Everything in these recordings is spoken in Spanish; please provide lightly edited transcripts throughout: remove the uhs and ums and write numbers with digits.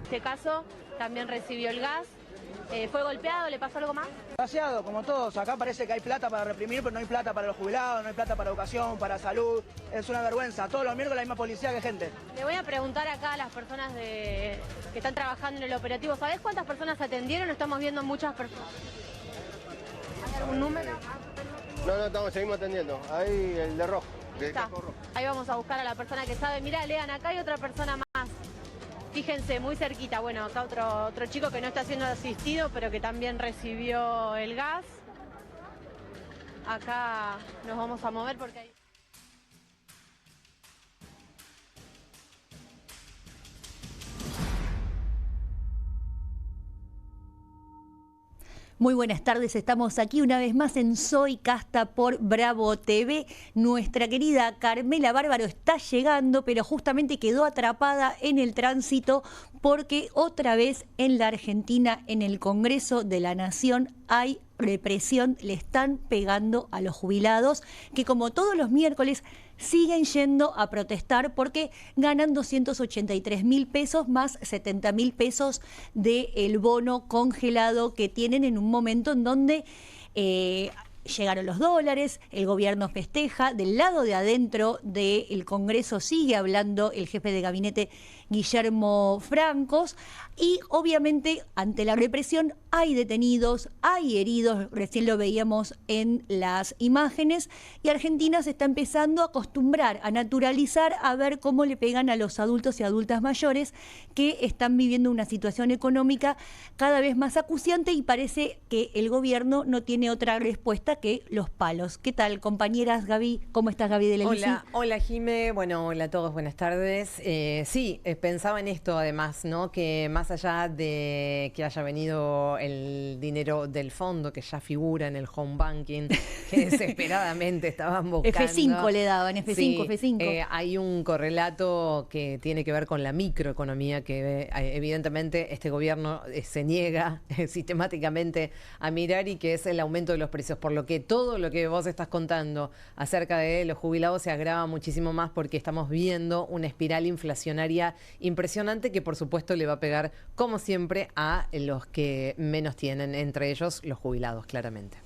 este caso también recibió el gas. ¿Fue golpeado? ¿Le pasó algo más? Demasiado, como todos. Acá parece que hay plata para reprimir, pero no hay plata para los jubilados, no hay plata para educación, para salud. Es una vergüenza. Todos los miércoles hay más policía que gente. Le voy a preguntar acá a las personas que están trabajando en el operativo. ¿Sabés cuántas personas atendieron? Estamos viendo muchas personas. ¿Hay algún número? No, seguimos atendiendo. Ahí el de rojo. Está. Ahí vamos a buscar a la persona que sabe. Mirá, Lean, acá hay otra persona más. Fíjense, muy cerquita. Bueno, acá otro chico que no está siendo asistido, pero que también recibió el gas. Acá nos vamos a mover porque hay... Muy buenas tardes, estamos aquí una vez más en Soy Casta por Bravo TV. Nuestra querida Carmela Bárbaro está llegando, pero justamente quedó atrapada en el tránsito porque otra vez en la Argentina, en el Congreso de la Nación, hay represión, le están pegando a los jubilados, que como todos los miércoles siguen yendo a protestar porque ganan 283.000 pesos más 70.000 pesos del bono congelado que tienen en un momento en donde llegaron los dólares, el gobierno festeja, del lado de adentro del Congreso sigue hablando el jefe de gabinete Guillermo Francos y obviamente ante la represión hay detenidos, hay heridos, recién lo veíamos en las imágenes y Argentina se está empezando a acostumbrar, a naturalizar, a ver cómo le pegan a los adultos y adultas mayores que están viviendo una situación económica cada vez más acuciante y parece que el gobierno no tiene otra respuesta que los palos. ¿Qué tal, compañeras? Gaby, ¿cómo estás, Gaby de la Hola, Jime. Bueno, hola a todos, buenas tardes. Sí, pensaba en esto además, ¿no? Que más allá de que haya venido el dinero del fondo que ya figura en el home banking, que desesperadamente estaban buscando. F5 le daban, F5, sí, F5. Hay un correlato que tiene que ver con la microeconomía que evidentemente este gobierno se niega sistemáticamente a mirar y que es el aumento de los precios, por lo que todo lo que vos estás contando acerca de los jubilados se agrava muchísimo más porque estamos viendo una espiral inflacionaria impresionante que por supuesto le va a pegar como siempre a los que menos tienen, entre ellos los jubilados, claramente.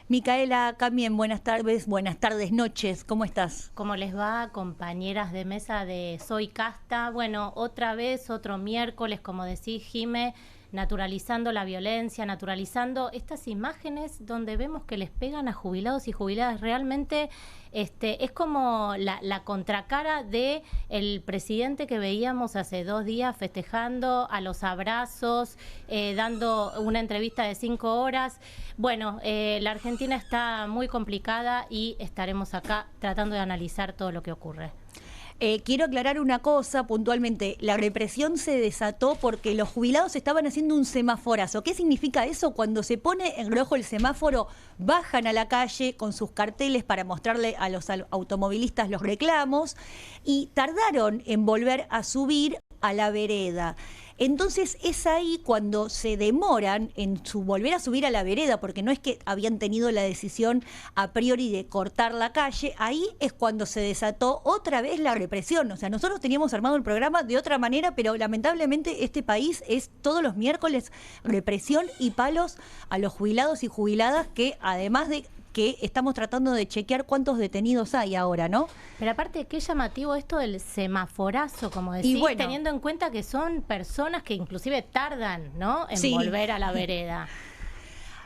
Micaela Camien, buenas tardes, noches, ¿cómo estás? ¿Cómo les va, compañeras de mesa de Soy Casta? Bueno, otra vez, otro miércoles, como decís, Jime, naturalizando la violencia, naturalizando estas imágenes donde vemos que les pegan a jubilados y jubiladas. Realmente es como la contracara de el presidente que veíamos hace 2 días festejando a los abrazos, dando una entrevista de 5 horas. Bueno, la Argentina está muy complicada y estaremos acá tratando de analizar todo lo que ocurre. Quiero aclarar una cosa puntualmente. La represión se desató porque los jubilados estaban haciendo un semaforazo. ¿Qué significa eso? Cuando se pone en rojo el semáforo, bajan a la calle con sus carteles para mostrarle a los automovilistas los reclamos y tardaron en volver a subir a la vereda. Entonces es ahí cuando se demoran en volver a subir a la vereda, porque no es que habían tenido la decisión a priori de cortar la calle, ahí es cuando se desató otra vez la represión. O sea, nosotros teníamos armado el programa de otra manera, pero lamentablemente este país es todos los miércoles represión y palos a los jubilados y jubiladas que además de que estamos tratando de chequear cuántos detenidos hay ahora, ¿no? Pero aparte, qué llamativo esto del semaforazo, como decís, bueno, teniendo en cuenta que son personas que inclusive tardan, ¿no?, en volver a la vereda.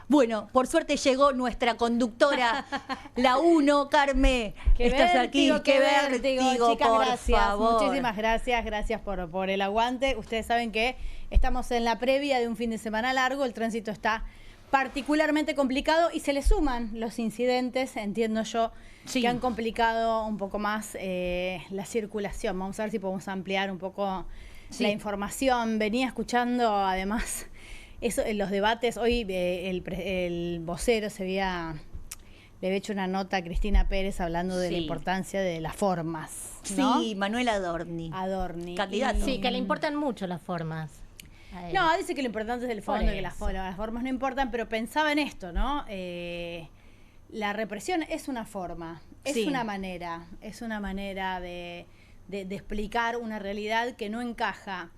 Bueno, por suerte llegó nuestra conductora, la 1, Carme. Estás aquí, qué vértigo, chicas, por gracias, favor. Muchísimas gracias por el aguante. Ustedes saben que estamos en la previa de un fin de semana largo, el tránsito está particularmente complicado y se le suman los incidentes, entiendo yo, que han complicado un poco más la circulación. Vamos a ver si podemos ampliar un poco la información. Venía escuchando además eso en los debates. Hoy el vocero le había hecho una nota a Cristina Pérez hablando de la importancia de las formas, ¿no? Sí, Manuel Adorni. Candidato. Sí, que le importan mucho las formas. No, dice que lo importante es el fondo, que las formas no importan, pero pensaba en esto, ¿no? La represión es una forma, es una manera de explicar una realidad que no encaja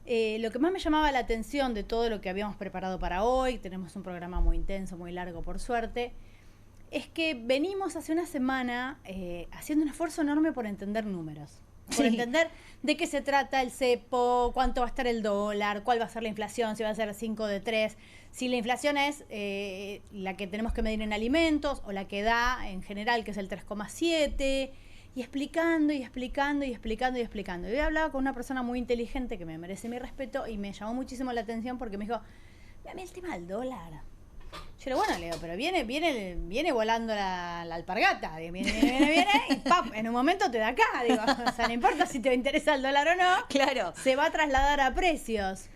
Lo que más me llamaba la atención de todo lo que habíamos preparado para hoy, tenemos un programa muy intenso, muy largo por suerte, es que venimos hace una semana haciendo un esfuerzo enorme por entender números. Por entender de qué se trata el cepo, cuánto va a estar el dólar, cuál va a ser la inflación, si va a ser 5 de 3, si la inflación es la que tenemos que medir en alimentos o la que da en general, que es el 3,7, y explicando. Y hoy hablaba con una persona muy inteligente que me merece mi respeto y me llamó muchísimo la atención porque me dijo, a mí el tema del dólar. Yo le digo, bueno, Leo, pero viene volando la alpargata. Digo, viene, y ¡pap! En un momento te da acá. Digo, o sea, no importa si te interesa el dólar o no. Claro. Se va a trasladar a precios.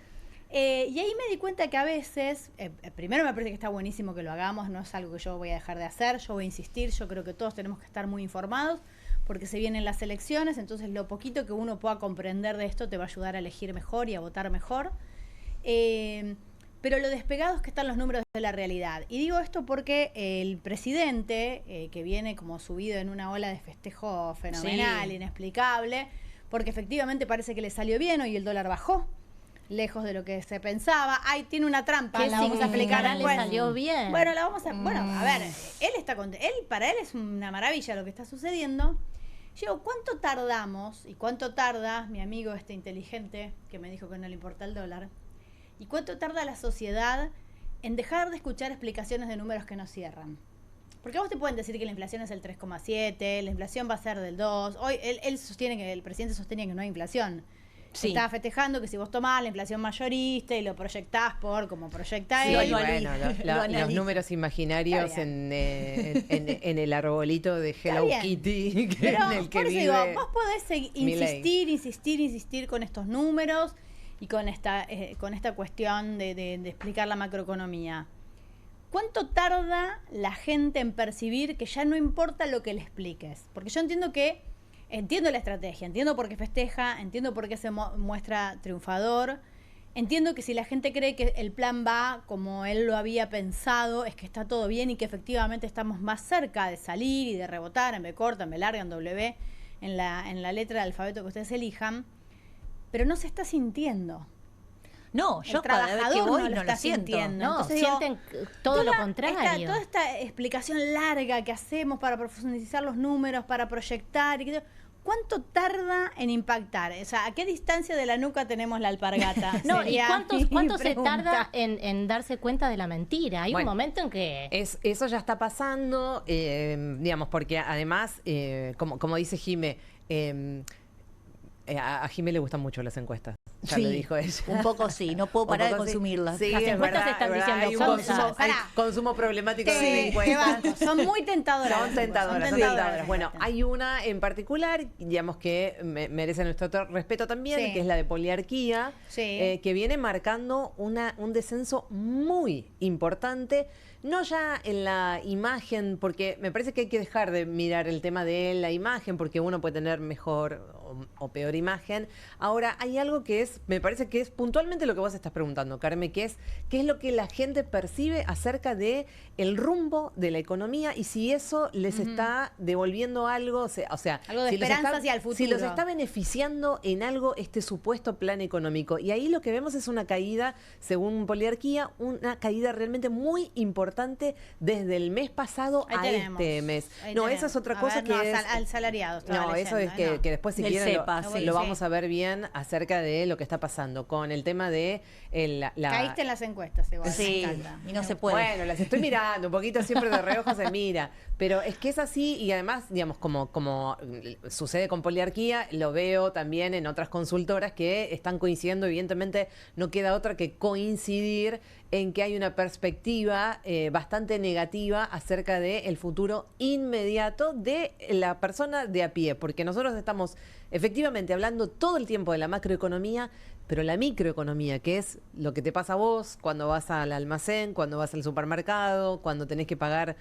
Y ahí me di cuenta que a veces, primero me parece que está buenísimo que lo hagamos, no es algo que yo voy a dejar de hacer, yo voy a insistir, yo creo que todos tenemos que estar muy informados, porque se vienen las elecciones, entonces lo poquito que uno pueda comprender de esto te va a ayudar a elegir mejor y a votar mejor. Pero lo despegados que están los números de la realidad. Y digo esto porque el presidente, que viene como subido en una ola de festejo fenomenal, inexplicable, porque efectivamente parece que le salió bien, hoy el dólar bajó, lejos de lo que se pensaba. Ay, tiene una trampa, ¿Qué la vamos a explicar después. le salió bien? Bueno, la vamos a... Bueno, a ver, él está para él es una maravilla lo que está sucediendo. Yo digo, ¿cuánto tardamos? ¿Y cuánto tarda mi amigo inteligente que me dijo que no le importa el dólar? ¿Y cuánto tarda la sociedad en dejar de escuchar explicaciones de números que no cierran? Porque a vos te pueden decir que la inflación es el 3,7, la inflación va a ser del 2. Hoy él sostiene que el presidente sostiene que no hay inflación. Sí. Estaba festejando que si vos tomás la inflación mayorista y lo proyectás como proyecta él. Bueno, los números imaginarios en el arbolito de Hello Kitty, Pero en el que por eso vive digo, vos podés insistir con estos números y con esta cuestión de explicar la macroeconomía. ¿Cuánto tarda la gente en percibir que ya no importa lo que le expliques? Porque yo entiendo la estrategia, entiendo por qué festeja, entiendo por qué se muestra triunfador, entiendo que si la gente cree que el plan va como él lo había pensado, es que está todo bien y que efectivamente estamos más cerca de salir y de rebotar en B corta, en B larga, en W, en la letra del alfabeto que ustedes elijan, pero no se está sintiendo. No, yo el cada vez que trabajador voy no lo está siento. sintiendo. No, Entonces digo, sienten todo lo contrario. Toda esta explicación larga que hacemos para profundizar los números, para proyectar, ¿cuánto tarda en impactar? O sea, ¿a qué distancia de la nuca tenemos la alpargata? No, ¿y Sería cuánto mi se pregunta. tarda en darse cuenta de la mentira? Hay un momento en que... Eso ya está pasando, digamos, porque además, como dice Jime, a Jime le gustan mucho las encuestas. Ya lo dijo ella. Un poco sí, no puedo parar de consumirlas. Sí, Las es encuestas verdad, están es verdad, diciendo hay un cosas. hay consumo problemático de Sí, encuestas. son muy tentadoras. Son tentadoras. tentadoras. Bueno, hay una en particular, digamos, que merece nuestro respeto también, Sí. que es la de poliarquía, Sí. que viene marcando un descenso muy importante, no ya en la imagen, porque me parece que hay que dejar de mirar el tema de la imagen, porque uno puede tener mejor o peor imagen. Ahora, hay algo que me parece que es puntualmente lo que vos estás preguntando, Carmen, que es qué es lo que la gente percibe acerca de el rumbo de la economía y si eso les está devolviendo algo, o sea, Algo de si los esperanza está- hacia el futuro. si los está beneficiando en algo este supuesto plan económico. Y ahí lo que vemos es una caída, según Poliarquía, una caída realmente muy importante desde el mes pasado Ahí a tenemos. este mes. Ahí No, tenemos. esa es otra A cosa ver, que no, es... al salariado. estaba No, eso es leyendo, que después si Del quieren cepa, lo sí. vamos a ver bien acerca de lo que está pasando con el tema de la... Caíste en las encuestas igual. Sí, me encanta. y no se puede. Bueno, las estoy mirando, un poquito siempre de reojo se mira, pero es que es así y además, digamos, como sucede con Poliarquía, lo veo también en otras consultoras que están coincidiendo, evidentemente no queda otra que coincidir en que hay una perspectiva bastante negativa acerca del futuro inmediato de la persona de a pie, porque nosotros estamos efectivamente hablando todo el tiempo de la macroeconomía, pero la microeconomía, que es lo que te pasa a vos cuando vas al almacén, cuando vas al supermercado, cuando tenés que pagar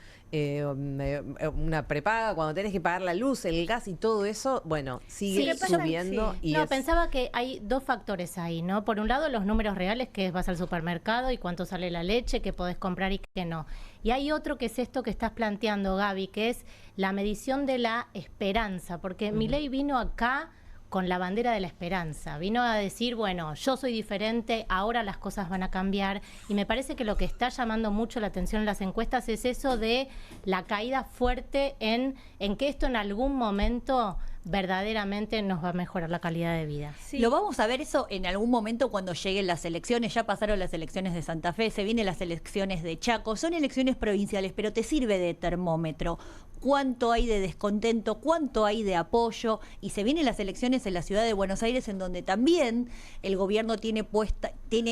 una prepaga, cuando tenés que pagar la luz, el gas y todo eso, bueno, sigue Sí, subiendo. sí. Y No, es- pensaba que hay dos factores ahí, ¿no? Por un lado, los números reales, que vas al supermercado y cuánto sale la leche, que podés comprar y que no. Y hay otro que es esto que estás planteando, Gaby, que es la medición de la esperanza, porque Milei vino acá con la bandera de la esperanza. Vino a decir, bueno, yo soy diferente, ahora las cosas van a cambiar. Y me parece que lo que está llamando mucho la atención en las encuestas es eso de la caída fuerte en que esto en algún momento verdaderamente nos va a mejorar la calidad de vida. Sí. Lo vamos a ver eso en algún momento cuando lleguen las elecciones. Ya pasaron las elecciones de Santa Fe, se vienen las elecciones de Chaco. Son elecciones provinciales, pero te sirve de termómetro. Cuánto hay de descontento, cuánto hay de apoyo, y se vienen las elecciones en la ciudad de Buenos Aires, en donde también el gobierno tiene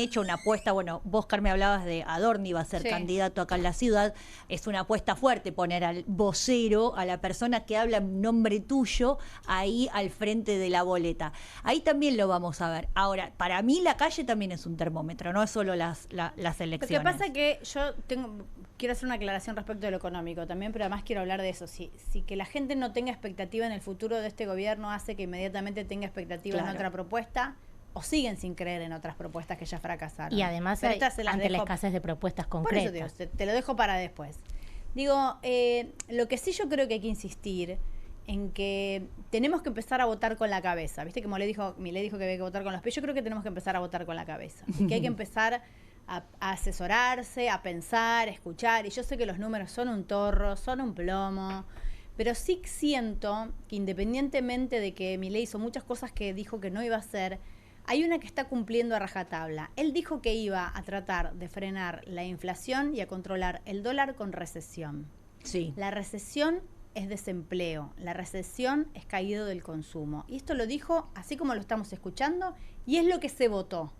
hecho una apuesta. Bueno, vos, Carmen, hablabas de Adorni, va a ser candidato acá en la ciudad. Es una apuesta fuerte poner al vocero, a la persona que habla en nombre tuyo, ahí al frente de la boleta. Ahí también lo vamos a ver. Ahora, para mí la calle también es un termómetro, no es solo las elecciones. Lo que pasa que yo quiero hacer una aclaración respecto de lo económico también, pero además quiero hablar de eso. Si que la gente no tenga expectativa en el futuro de este gobierno hace que inmediatamente tenga expectativa en otra propuesta, o siguen sin creer en otras propuestas que ya fracasaron. Y además ante la escasez de propuestas concretas. Por eso, Dios, te lo dejo para después. Digo, lo que sí yo creo que hay que insistir en que tenemos que empezar a votar con la cabeza. ¿Viste? Como Milei dijo que había que votar con los pies. Yo creo que tenemos que empezar a votar con la cabeza. Que hay que empezar a asesorarse, a pensar, a escuchar. Y yo sé que los números son un torro, son un plomo, pero sí siento que independientemente de que Milei hizo muchas cosas que dijo que no iba a hacer, hay una que está cumpliendo a rajatabla. Él dijo que iba a tratar de frenar la inflación y a controlar el dólar con recesión. Sí. La recesión es desempleo, la recesión es caído del consumo. Y esto lo dijo así como lo estamos escuchando, y es lo que se votó.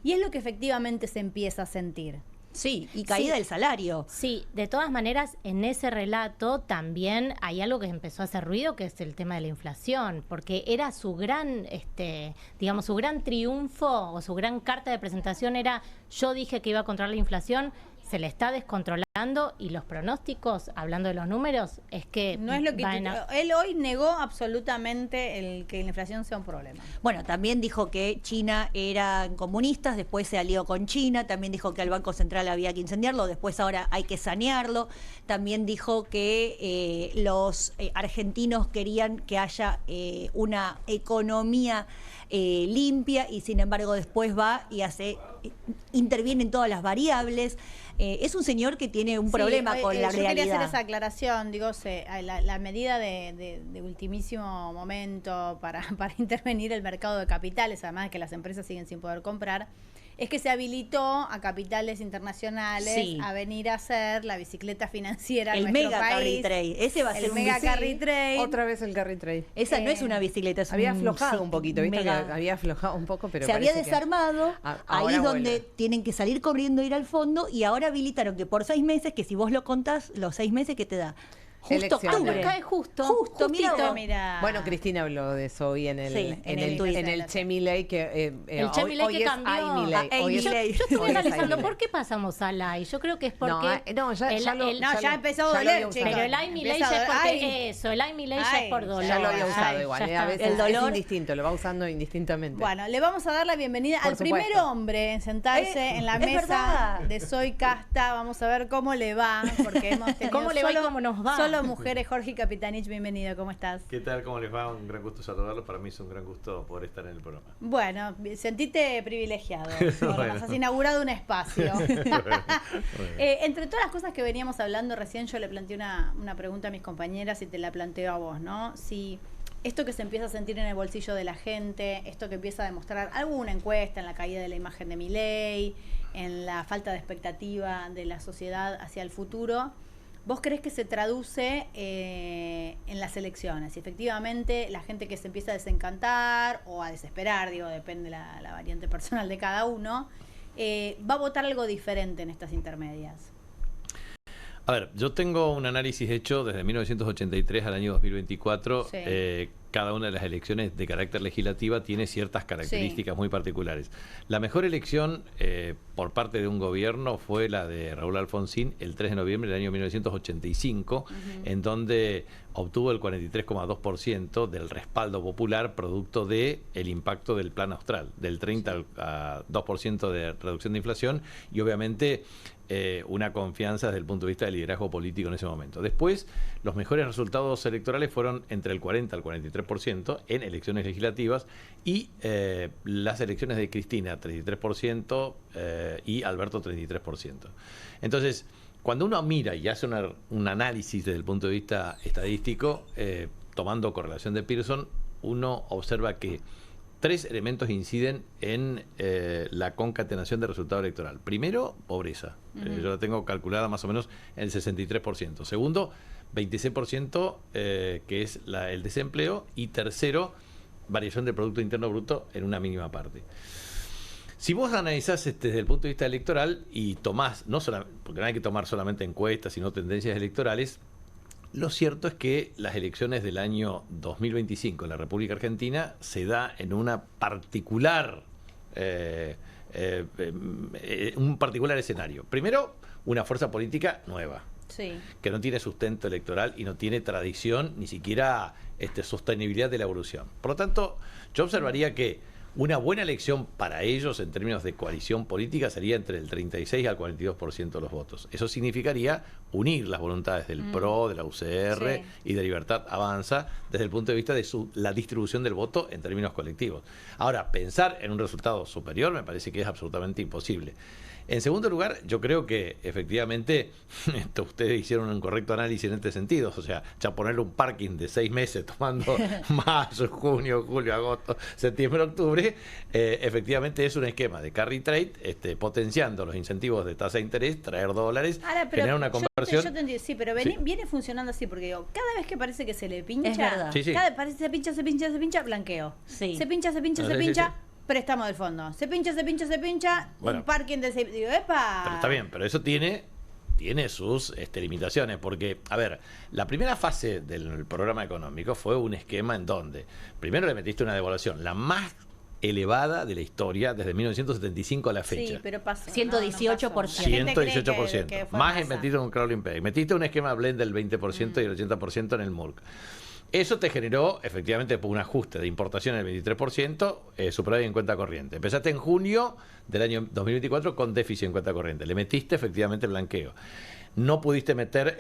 Y es lo que efectivamente se empieza a sentir. Sí, y caída del salario. Sí, de todas maneras, en ese relato también hay algo que empezó a hacer ruido, que es el tema de la inflación, porque era su gran, digamos, su gran triunfo o su gran carta de presentación era: yo dije que iba a controlar la inflación, se le está descontrolando, y los pronósticos, hablando de los números, es que no es lo que él hoy negó absolutamente el que la inflación sea un problema. Bueno, también dijo que China eran comunistas, después se alió con China, también dijo que al Banco Central había que incendiarlo, después ahora hay que sanearlo, también dijo que los argentinos querían que haya una economía limpia, y sin embargo después va y interviene en todas las variables. Es un señor que tiene un problema con la realidad. Yo quería hacer esa aclaración, digo, la medida de ultimísimo momento para intervenir el mercado de capitales, además de que las empresas siguen sin poder comprar, es que se habilitó a capitales internacionales a venir a hacer la bicicleta financiera en nuestro país. El mega carry trade. Ese va a ser el mega carry trade. Otra vez el carry trade. Esa no es una bicicleta, es había aflojado un poquito, ¿viste? Había aflojado un poco, pero se había desarmado. Ahí es donde tienen que salir corriendo, ir al fondo, y ahora habilitaron que por 6 meses, que si vos lo contás, los 6 meses que te da. Justo octubre. Cae justo, mira. Bueno, Cristina habló de eso hoy en el Che Milei, que el Che Milei que cambió. Yo estuve analizando por qué pasamos al AI. Yo creo que es porque ya empezó a doler, chicos. Pero el AI Milei ya es porque el AI Milei ya es por dolor. Ya lo había usado igual, a veces el dolor es indistinto, lo va usando indistintamente. Bueno, le vamos a dar la bienvenida al primer hombre en sentarse en la mesa de Soy Casta. Vamos a ver cómo le va, porque hemos tenido cómo le va y cómo nos va. Solo mujeres. Jorge Capitanich, bienvenido, ¿cómo estás? ¿Qué tal? ¿Cómo les va? Un gran gusto saludarlos. Para mí es un gran gusto poder estar en el programa. Bueno, sentite privilegiado. Bueno. Nos has inaugurado un espacio. Entre todas las cosas que veníamos hablando recién, yo le planteé una pregunta a mis compañeras y te la planteo a vos, ¿no? Si esto que se empieza a sentir en el bolsillo de la gente, esto que empieza a demostrar alguna encuesta en la caída de la imagen de Milei, en la falta de expectativa de la sociedad hacia el futuro, ¿vos creés que se traduce en las elecciones? Si efectivamente la gente que se empieza a desencantar o a desesperar, digo, depende la variante personal de cada uno, va a votar algo diferente en estas intermedias. A ver, yo tengo un análisis hecho desde 1983 al año 2024. Sí. Cada una de las elecciones de carácter legislativa tiene ciertas características muy particulares. La mejor elección por parte de un gobierno fue la de Raúl Alfonsín el 3 de noviembre del año 1985, en donde obtuvo el 43,2% del respaldo popular producto del impacto del Plan Austral, del 30 a 2% de reducción de inflación, y obviamente una confianza desde el punto de vista del liderazgo político en ese momento. Después, los mejores resultados electorales fueron entre el 40 al 43% en elecciones legislativas y las elecciones de Cristina, 33% y Alberto, 33%. Entonces, cuando uno mira y hace un análisis desde el punto de vista estadístico, tomando correlación de Pearson, uno observa que 3 elementos inciden en la concatenación del resultado electoral. Primero, pobreza. Yo la tengo calculada más o menos en el 63%. Segundo, 26% que es el desempleo. Y tercero, variación del Producto Interno Bruto en una mínima parte. Si vos analizás desde el punto de vista electoral y tomás, porque no hay que tomar solamente encuestas, sino tendencias electorales, lo cierto es que las elecciones del año 2025 en la República Argentina se da en un particular escenario. Primero, una fuerza política nueva, que no tiene sustento electoral y no tiene tradición, ni siquiera sostenibilidad de la evolución. Por lo tanto, yo observaría que una buena elección para ellos en términos de coalición política sería entre el 36 al 42% de los votos. Eso significaría unir las voluntades del PRO, de la UCR y de Libertad Avanza desde el punto de vista de la distribución del voto en términos colectivos. Ahora, pensar en un resultado superior me parece que es absolutamente imposible. En segundo lugar, yo creo que efectivamente ustedes hicieron un correcto análisis en este sentido. O sea, ya ponerle un parking de 6 meses tomando mayo, junio, julio, agosto, septiembre, octubre, efectivamente es un esquema de carry trade, potenciando los incentivos de tasa de interés, traer dólares, generar una conversión. Yo te entiendo, sí, pero viene funcionando así, porque digo, cada vez que parece que se le pincha, es verdad. Se pincha, blanqueo. Se pincha. Préstamo del fondo. Se pincha, bueno, un parking de... Digo, ¡epa! Pero está bien, pero eso tiene sus limitaciones, porque, a ver, la primera fase del programa económico fue un esquema en donde primero le metiste una devaluación, la más elevada de la historia desde 1975 a la fecha. Sí, pero pasó. 118%. 118%. Más metiste un crawling peg. Metiste un esquema blend del 20% y el 80% en el MURC. Eso te generó, efectivamente, un ajuste de importación del 23%, superávit en cuenta corriente. Empezaste en junio del año 2024 con déficit en cuenta corriente. Le metiste, efectivamente, blanqueo. No pudiste meter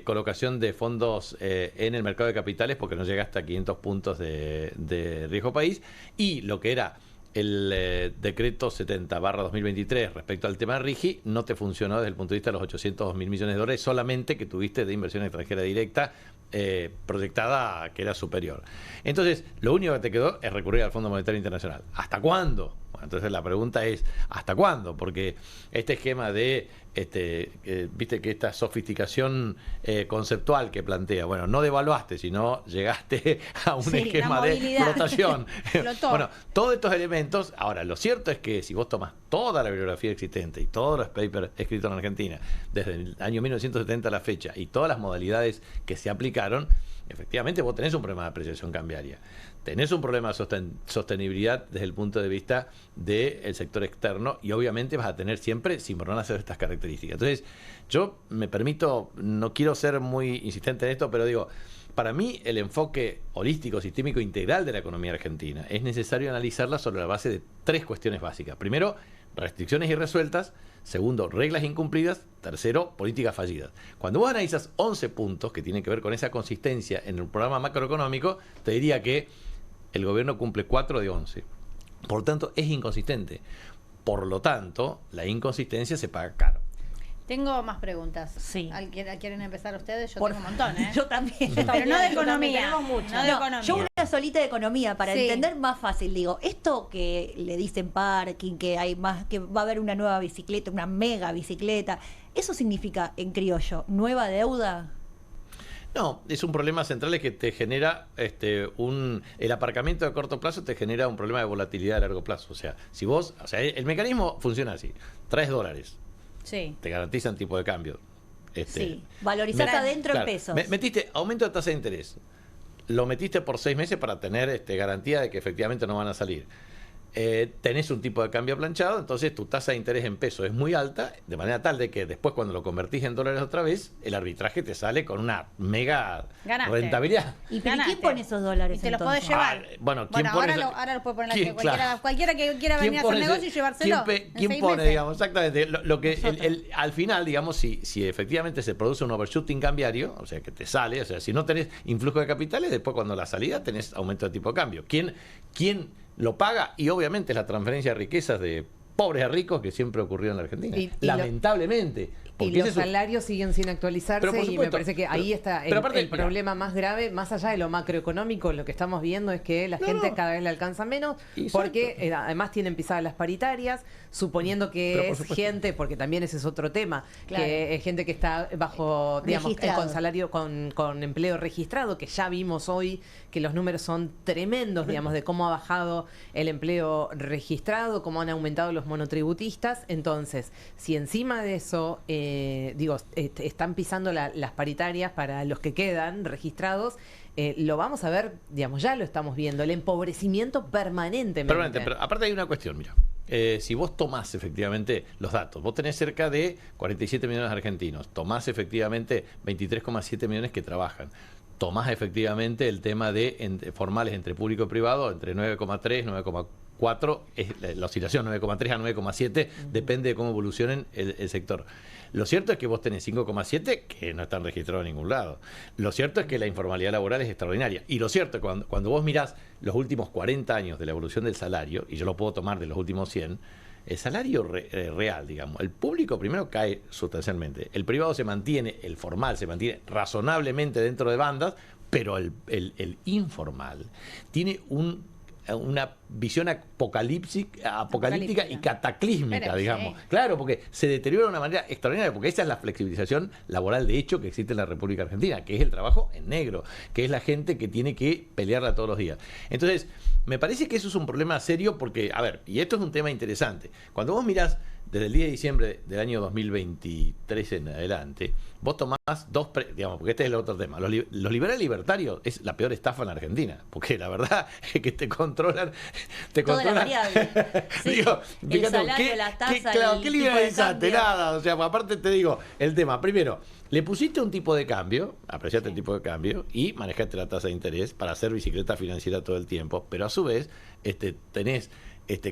colocación de fondos en el mercado de capitales porque no llegaste a 500 puntos de riesgo país. Y lo que era el decreto 70/2023 respecto al tema RIGI no te funcionó desde el punto de vista de los 800.000 millones de dólares solamente que tuviste de inversión extranjera directa proyectada que era superior. Entonces, lo único que te quedó es recurrir al Fondo Monetario Internacional. ¿Hasta cuándo? Bueno, entonces la pregunta es, ¿hasta cuándo? Porque este esquema de, viste que esta sofisticación conceptual que plantea, bueno, no devaluaste, sino llegaste a un esquema de flotación. Bueno, todos estos elementos, ahora, lo cierto es que si vos tomas toda la bibliografía existente y todos los papers escritos en Argentina, desde el año 1970 a la fecha, y todas las modalidades que se aplicaron, efectivamente vos tenés un problema de apreciación cambiaria. Tenés un problema de sostenibilidad desde el punto de vista del sector externo y obviamente vas a tener siempre cimbronazo de estas características. Entonces, yo me permito, no quiero ser muy insistente en esto, pero digo, para mí el enfoque holístico, sistémico, integral de la economía argentina es necesario analizarla sobre la base de 3 cuestiones básicas. Primero, restricciones irresueltas. Segundo, reglas incumplidas. Tercero, políticas fallidas. Cuando vos analizas 11 puntos que tienen que ver con esa consistencia en el programa macroeconómico, te diría que el gobierno cumple 4 de 11. Por lo tanto, es inconsistente. Por lo tanto, la inconsistencia se paga caro. Tengo más preguntas. Sí. ¿Quieren empezar ustedes? Yo tengo un montón, ¿eh? Yo también. Pero no de economía. Tenemos mucho. No de economía. Yo una solita de economía, para entender más fácil. Digo, esto que le dicen parking, que hay más, que va a haber una nueva bicicleta, una mega bicicleta, ¿eso significa en criollo nueva deuda? No, es un problema central que te genera el aparcamiento de corto plazo te genera un problema de volatilidad a largo plazo. O sea, si vos, el mecanismo funciona así, traes dólares, te garantizan tipo de cambio. Sí, valorizás adentro en pesos. Metiste aumento de tasa de interés, lo metiste por 6 meses para tener garantía de que efectivamente no van a salir. tenés un tipo de cambio planchado, entonces tu tasa de interés en peso es muy alta, de manera tal de que después cuando lo convertís en dólares otra vez, el arbitraje te sale con una mega rentabilidad. ¿Y pero quién pone esos dólares? Y te los entonces? podés llevar. Bueno, ahora los puede poner ¿quién? cualquiera que quiera venir a hacer negocio y llevárselo. ¿Quién pone, digamos, exactamente? Lo que al final, digamos, si efectivamente se produce un overshooting cambiario, o sea, que te sale, o sea, si no tenés influjo de capitales, después cuando la salida tenés aumento de tipo de cambio. ¿Quién lo paga? Y obviamente es la transferencia de riquezas de pobres a ricos que siempre ocurrió en la Argentina. Lamentablemente. Y los salarios siguen sin actualizarse, y me parece que ahí está el problema más grave, más allá de lo macroeconómico. Lo que estamos viendo es que la gente cada vez le alcanza menos, porque además tienen pisadas las paritarias, suponiendo que es gente, porque también ese es otro tema, que es gente que está bajo, digamos, con salario, con empleo registrado, que ya vimos hoy que los números son tremendos, digamos, de cómo ha bajado el empleo registrado, cómo han aumentado los monotributistas. Entonces, si encima de eso están pisando las paritarias para los que quedan registrados, lo vamos a ver, digamos, ya lo estamos viendo, el empobrecimiento permanentemente. Pero aparte hay una cuestión, mira. Si vos tomás efectivamente los datos, vos tenés cerca de 47 millones de argentinos, tomás efectivamente 23,7 millones que trabajan, tomás efectivamente el tema de formales entre público y privado, entre 9,3, 9,4, la oscilación 9,3 a 9,7, depende de cómo evolucionen el sector. Lo cierto es que vos tenés 5,7 que no están registrados en ningún lado. Lo cierto es que la informalidad laboral es extraordinaria. Y lo cierto es que cuando vos mirás los últimos 40 años de la evolución del salario, y yo lo puedo tomar de los últimos 100, el salario real, digamos, el público primero cae sustancialmente, el privado se mantiene, el formal se mantiene razonablemente dentro de bandas, pero el informal tiene una visión apocalíptica y cataclísmica, digamos. Claro, porque se deteriora de una manera extraordinaria, porque esa es la flexibilización laboral de hecho que existe en la República Argentina, que es el trabajo en negro, que es la gente que tiene que pelearla todos los días. Entonces, me parece que eso es un problema serio porque, a ver, y esto es un tema interesante, cuando vos mirás desde el 10 de diciembre del año 2023 en adelante, vos tomás digamos, porque este es el otro tema. Los liberales libertarios es la peor estafa en la Argentina, porque la verdad es que te controlan. Toda la variable. Sí. Digo, el salario, las tasas. ¿Qué liberalizaste? Nada. O sea, aparte te digo, el tema. Primero, le pusiste un tipo de cambio, apreciaste el tipo de cambio y manejaste la tasa de interés para hacer bicicleta financiera todo el tiempo, pero a su vez tenés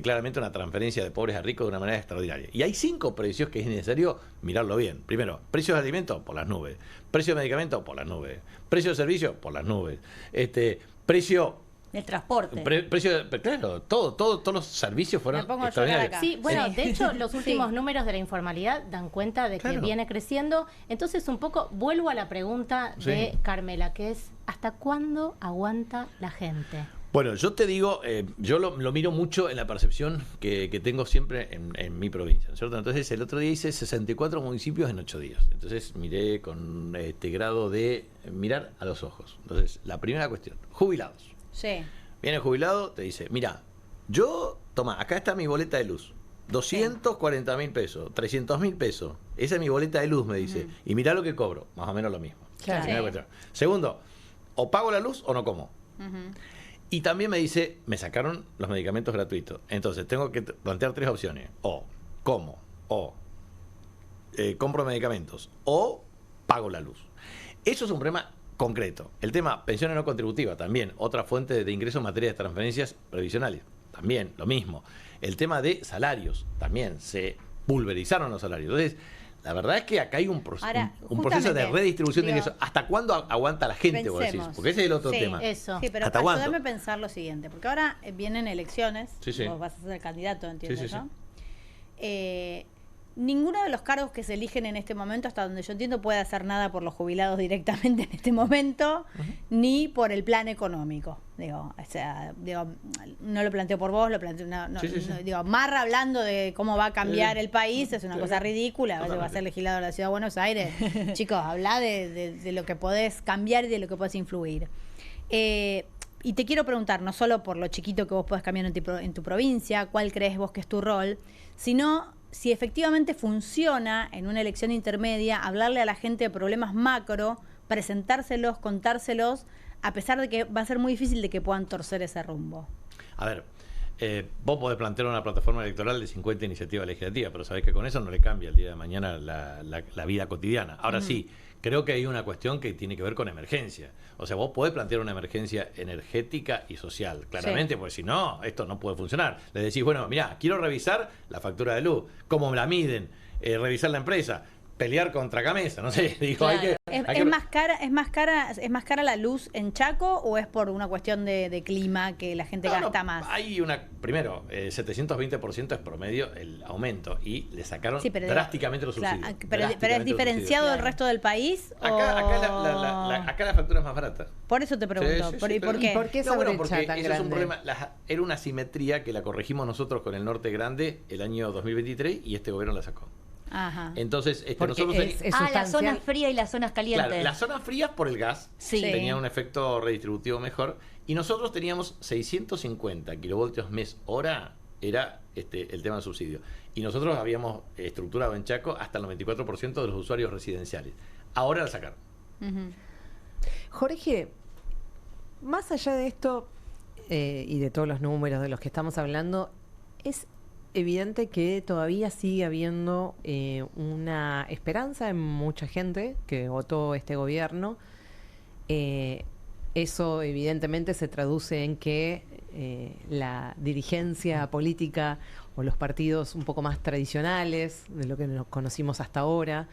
claramente una transferencia de pobres a ricos de una manera extraordinaria. Y hay 5 precios que es necesario mirarlo bien. Primero, precios de alimentos por las nubes, precio de medicamentos por las nubes, precio de servicios por las nubes, precio del transporte. Claro, todos los servicios fueron extraordinarios. Sí, bueno, de hecho, los últimos números de la informalidad dan cuenta de que viene creciendo. Entonces, un poco vuelvo a la pregunta de Carmela, que es, ¿hasta cuándo aguanta la gente? Bueno, yo te digo, yo lo miro mucho en la percepción que tengo siempre en mi provincia, ¿no es cierto? Entonces, el otro día hice 64 municipios en 8 días. Entonces, miré con este grado de mirar a los ojos. Entonces, la primera cuestión, jubilados. Sí. Viene el jubilado, te dice, mira, toma, acá está mi boleta de luz. 240.000 pesos, 300.000 pesos. Esa es mi boleta de luz, me dice. Y mirá lo que cobro, más o menos lo mismo. Claro. Segundo, o pago la luz o no como. Y también me dice, me sacaron los medicamentos gratuitos. Entonces tengo que plantear 3 opciones. O como, o compro medicamentos, o pago la luz. Eso es un problema concreto. El tema pensiones no contributivas, también otra fuente de ingreso en materia de transferencias previsionales. También lo mismo. El tema de salarios, también se pulverizaron los salarios. Entonces, la verdad es que acá hay un proceso de redistribución de ingresos. ¿Hasta cuándo aguanta la gente, vos decís? Porque ese es el otro tema. Eso. Sí, pero ayúdame a pensar lo siguiente, porque ahora vienen elecciones, vos vas a ser candidato, entiendo, ¿no? Ninguno de los cargos que se eligen en este momento, hasta donde yo entiendo, puede hacer nada por los jubilados directamente en este momento, ni por el plan económico. Digo, no lo planteo por vos, lo planteo digo, Marra hablando de cómo va a cambiar el país, es una cosa ridícula. Va a ser legislador de la Ciudad de Buenos Aires. Chicos, habla de lo que podés cambiar y de lo que podés influir. Y te quiero preguntar, no solo por lo chiquito que vos podés cambiar en tu provincia, cuál crees vos que es tu rol, sino si efectivamente funciona en una elección intermedia hablarle a la gente de problemas macro, presentárselos, contárselos, a pesar de que va a ser muy difícil de que puedan torcer ese rumbo. A ver, vos podés plantear una plataforma electoral de 50 iniciativas legislativas, pero sabés que con eso no le cambia el día de mañana la vida cotidiana. Ahora sí, creo que hay una cuestión que tiene que ver con emergencia. O sea, vos podés plantear una emergencia energética y social, claramente, porque si no, esto no puede funcionar. Le decís, bueno, mirá, quiero revisar la factura de luz, cómo la miden, revisar la empresa, pelear contra Gamesa, no sé, dijo, Claro. ¿Es más cara la luz en Chaco o es por una cuestión de clima que la gente gasta más? Hay primero, 720% es promedio el aumento y le sacaron drásticamente los subsidios. Pero es diferenciado del resto del país. Acá la factura es más barata. Por eso te pregunto. Sí, ¿Por qué? ¿Y por qué esa brecha tan grande? Es un problema, era una asimetría que la corregimos nosotros con el Norte Grande el año 2023 y este gobierno la sacó. Ajá. Entonces, nosotros las zonas frías y las zonas calientes. Claro, las zonas frías por el gas tenían un efecto redistributivo mejor y nosotros teníamos 650 kilovoltios mes hora, era el tema del subsidio. Y nosotros habíamos estructurado en Chaco hasta el 94% de los usuarios residenciales. Ahora la sacaron. Jorge, más allá de esto y de todos los números de los que estamos hablando, es evidente que todavía sigue habiendo una esperanza en mucha gente que votó este gobierno. Eso evidentemente se traduce en que la dirigencia política o los partidos un poco más tradicionales de lo que nos conocimos hasta ahora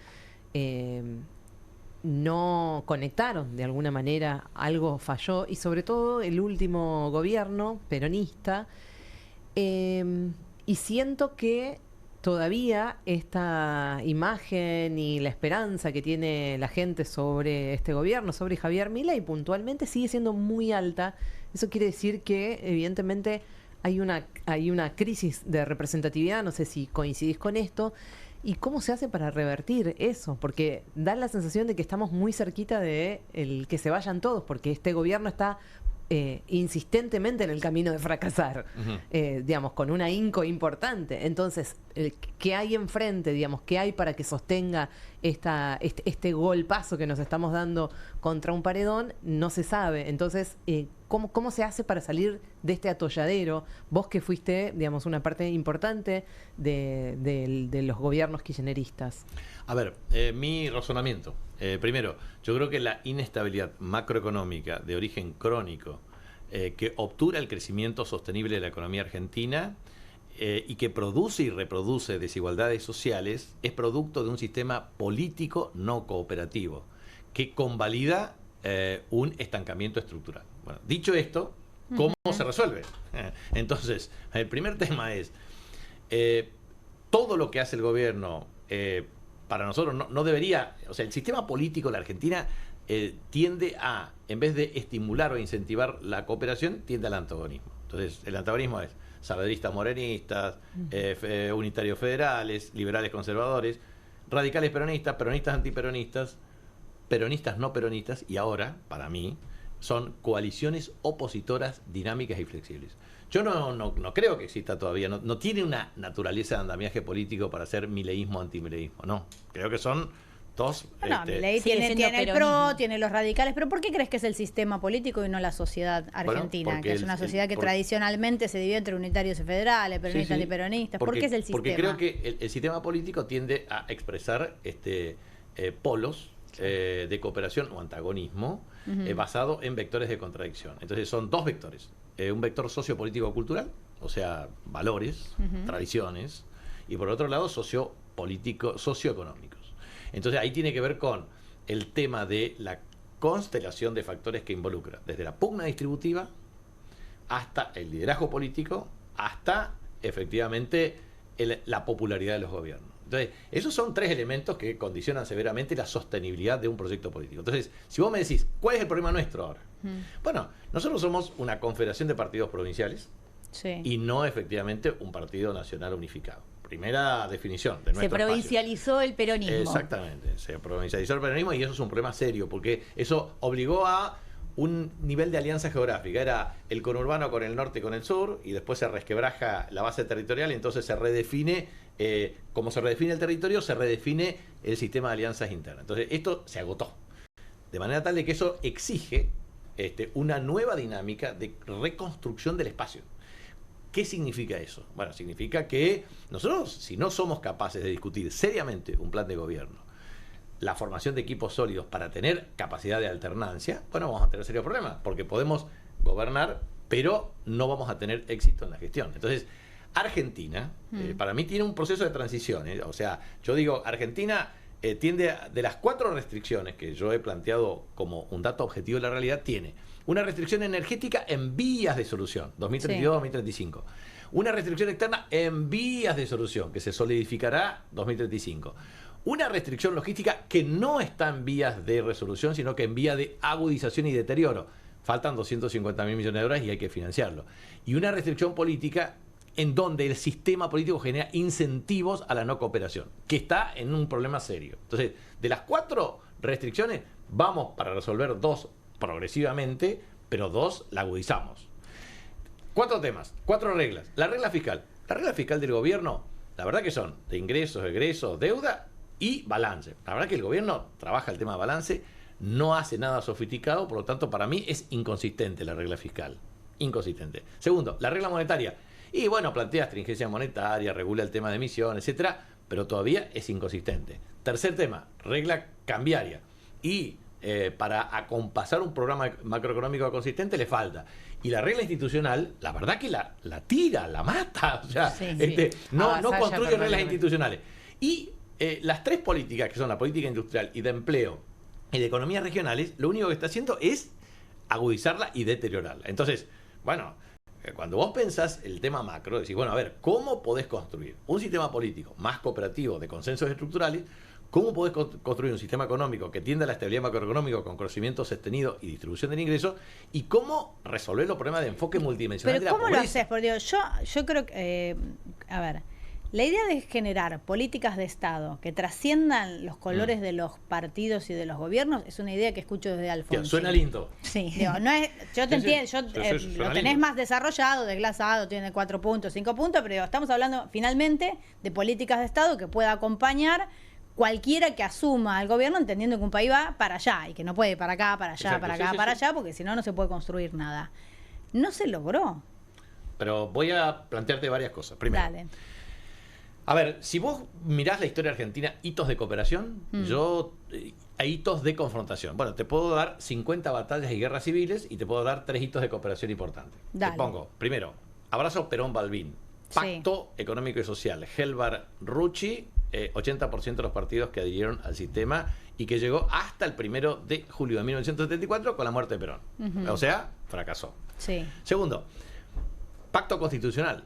no conectaron de alguna manera, algo falló, y sobre todo el último gobierno peronista. Y siento que todavía esta imagen y la esperanza que tiene la gente sobre este gobierno, sobre Javier Milei puntualmente, sigue siendo muy alta. Eso quiere decir que evidentemente hay una crisis de representatividad, no sé si coincidís con esto, y cómo se hace para revertir eso, porque da la sensación de que estamos muy cerquita de el que se vayan todos, porque este gobierno está insistentemente en el camino de fracasar, digamos, con un ahínco importante. Entonces, ¿qué hay enfrente, digamos? ¿Qué hay para que sostenga este golpazo que nos estamos dando contra un paredón? No se sabe. Entonces, ¿cómo se hace para salir de este atolladero? Vos que fuiste, digamos, una parte importante de los gobiernos kirchneristas. A ver, mi razonamiento. Primero, yo creo que la inestabilidad macroeconómica de origen crónico que obtura el crecimiento sostenible de la economía argentina y que produce y reproduce desigualdades sociales es producto de un sistema político no cooperativo que convalida un estancamiento estructural. Bueno, dicho esto, ¿cómo se resuelve? Entonces, el primer tema es todo lo que hace el gobierno para nosotros no debería, o sea, el sistema político de la Argentina tiende a, en vez de estimular o incentivar la cooperación, tiende al antagonismo. Entonces, el antagonismo es saavedristas morenistas, unitarios federales, liberales conservadores, radicales peronistas, peronistas antiperonistas, peronistas no peronistas, y ahora, para mí, son coaliciones opositoras dinámicas y flexibles. Yo no creo que exista todavía, no tiene una naturaleza de andamiaje político para hacer mileísmo, antimileísmo, no. Creo que son dos... Bueno, Milei tiene el PRO, tiene los radicales, pero ¿por qué crees que es el sistema político y no la sociedad argentina? Bueno, que es una sociedad que tradicionalmente se divide entre unitarios y federales, peronistas y peronistas. ¿Por qué es el sistema? Porque creo que el sistema político tiende a expresar polos de cooperación o antagonismo basado en vectores de contradicción. Entonces son dos vectores. Un vector sociopolítico-cultural, o sea, valores, tradiciones, y por otro lado sociopolítico, socioeconómicos. Entonces ahí tiene que ver con el tema de la constelación de factores que involucra, desde la pugna distributiva hasta el liderazgo político, hasta efectivamente la popularidad de los gobiernos. Entonces, esos son tres elementos que condicionan severamente la sostenibilidad de un proyecto político. Entonces, si vos me decís, ¿cuál es el problema nuestro ahora? Bueno, nosotros somos una confederación de partidos provinciales y no efectivamente un partido nacional unificado. Primera definición de nuestro Se provincializó espacio. El peronismo. Exactamente, se provincializó el peronismo y eso es un problema serio, porque eso obligó a un nivel de alianza geográfica. Era el conurbano con el norte y con el sur, y después se resquebraja la base territorial y entonces se redefine, como se redefine el territorio, se redefine el sistema de alianzas internas. Entonces esto se agotó. De manera tal de que eso exige una nueva dinámica de reconstrucción del espacio. ¿Qué significa eso? Bueno, significa que nosotros, si no somos capaces de discutir seriamente un plan de gobierno, la formación de equipos sólidos para tener capacidad de alternancia, bueno, vamos a tener serios problemas, porque podemos gobernar, pero no vamos a tener éxito en la gestión. Entonces, Argentina, para mí tiene un proceso de transición. O sea, yo digo, Argentina tiende de las 4 restricciones que yo he planteado como un dato objetivo de la realidad, tiene una restricción energética en vías de solución, 2032-2035. Una restricción externa en vías de solución, que se solidificará 2035. Una restricción logística que no está en vías de resolución, sino que en vía de agudización y deterioro. Faltan 250.000 millones de dólares y hay que financiarlo. Y una restricción política en donde el sistema político genera incentivos a la no cooperación, que está en un problema serio. Entonces, de las 4 restricciones, vamos para resolver 2 progresivamente, pero 2 la agudizamos. 4 temas, 4 reglas. La regla fiscal. La regla fiscal del gobierno, la verdad que son de ingresos, egresos, deuda y balance. La verdad que el gobierno trabaja el tema de balance, no hace nada sofisticado, por lo tanto, para mí es inconsistente la regla fiscal. Inconsistente. Segundo, la regla monetaria. Y bueno, plantea astringencia monetaria, regula el tema de emisión, etcétera, pero todavía es inconsistente. Tercer tema, regla cambiaria. Y para acompasar un programa macroeconómico consistente le falta. Y la regla institucional, la verdad que la tira, la mata. O sea, no construye reglas institucionales. Y las 3 políticas, que son la política industrial y de empleo y de economías regionales, lo único que está haciendo es agudizarla y deteriorarla. Entonces, bueno, cuando vos pensás el tema macro, decís, bueno, a ver, ¿cómo podés construir un sistema político más cooperativo de consensos estructurales? ¿Cómo podés construir un sistema económico que tienda a la estabilidad macroeconómica con crecimiento sostenido y distribución del ingreso? ¿Y cómo resolver los problemas de enfoque multidimensional de la pobreza? ¿Pero cómo lo haces? Por Dios, yo creo que, a ver, la idea de generar políticas de Estado que trasciendan los colores de los partidos y de los gobiernos es una idea que escucho desde Alfonsín. Suena lindo. Sí. Digo, no es, yo te entiendo, lo tenés lindo. más desarrollado, desglasado, tiene 4 puntos, 5 puntos, pero estamos hablando finalmente de políticas de Estado que pueda acompañar cualquiera que asuma al gobierno, entendiendo que un país va para allá y que no puede ir para acá, para allá, para acá, para allá, porque si no, no se puede construir nada. No se logró. Pero voy a plantearte varias cosas. Primero, Dale. A ver, si vos mirás la historia argentina, hitos de cooperación, hay hitos de confrontación. Bueno, te puedo dar 50 batallas y guerras civiles y te puedo dar 3 hitos de cooperación importantes. Dale. Te pongo, primero, abrazo Perón-Balbín, Pacto Económico y Social, Helvar-Rucci, 80% de los partidos que adhirieron al sistema y que llegó hasta el 1 de julio de 1974 con la muerte de Perón. O sea, fracasó. Sí. Segundo, Pacto Constitucional.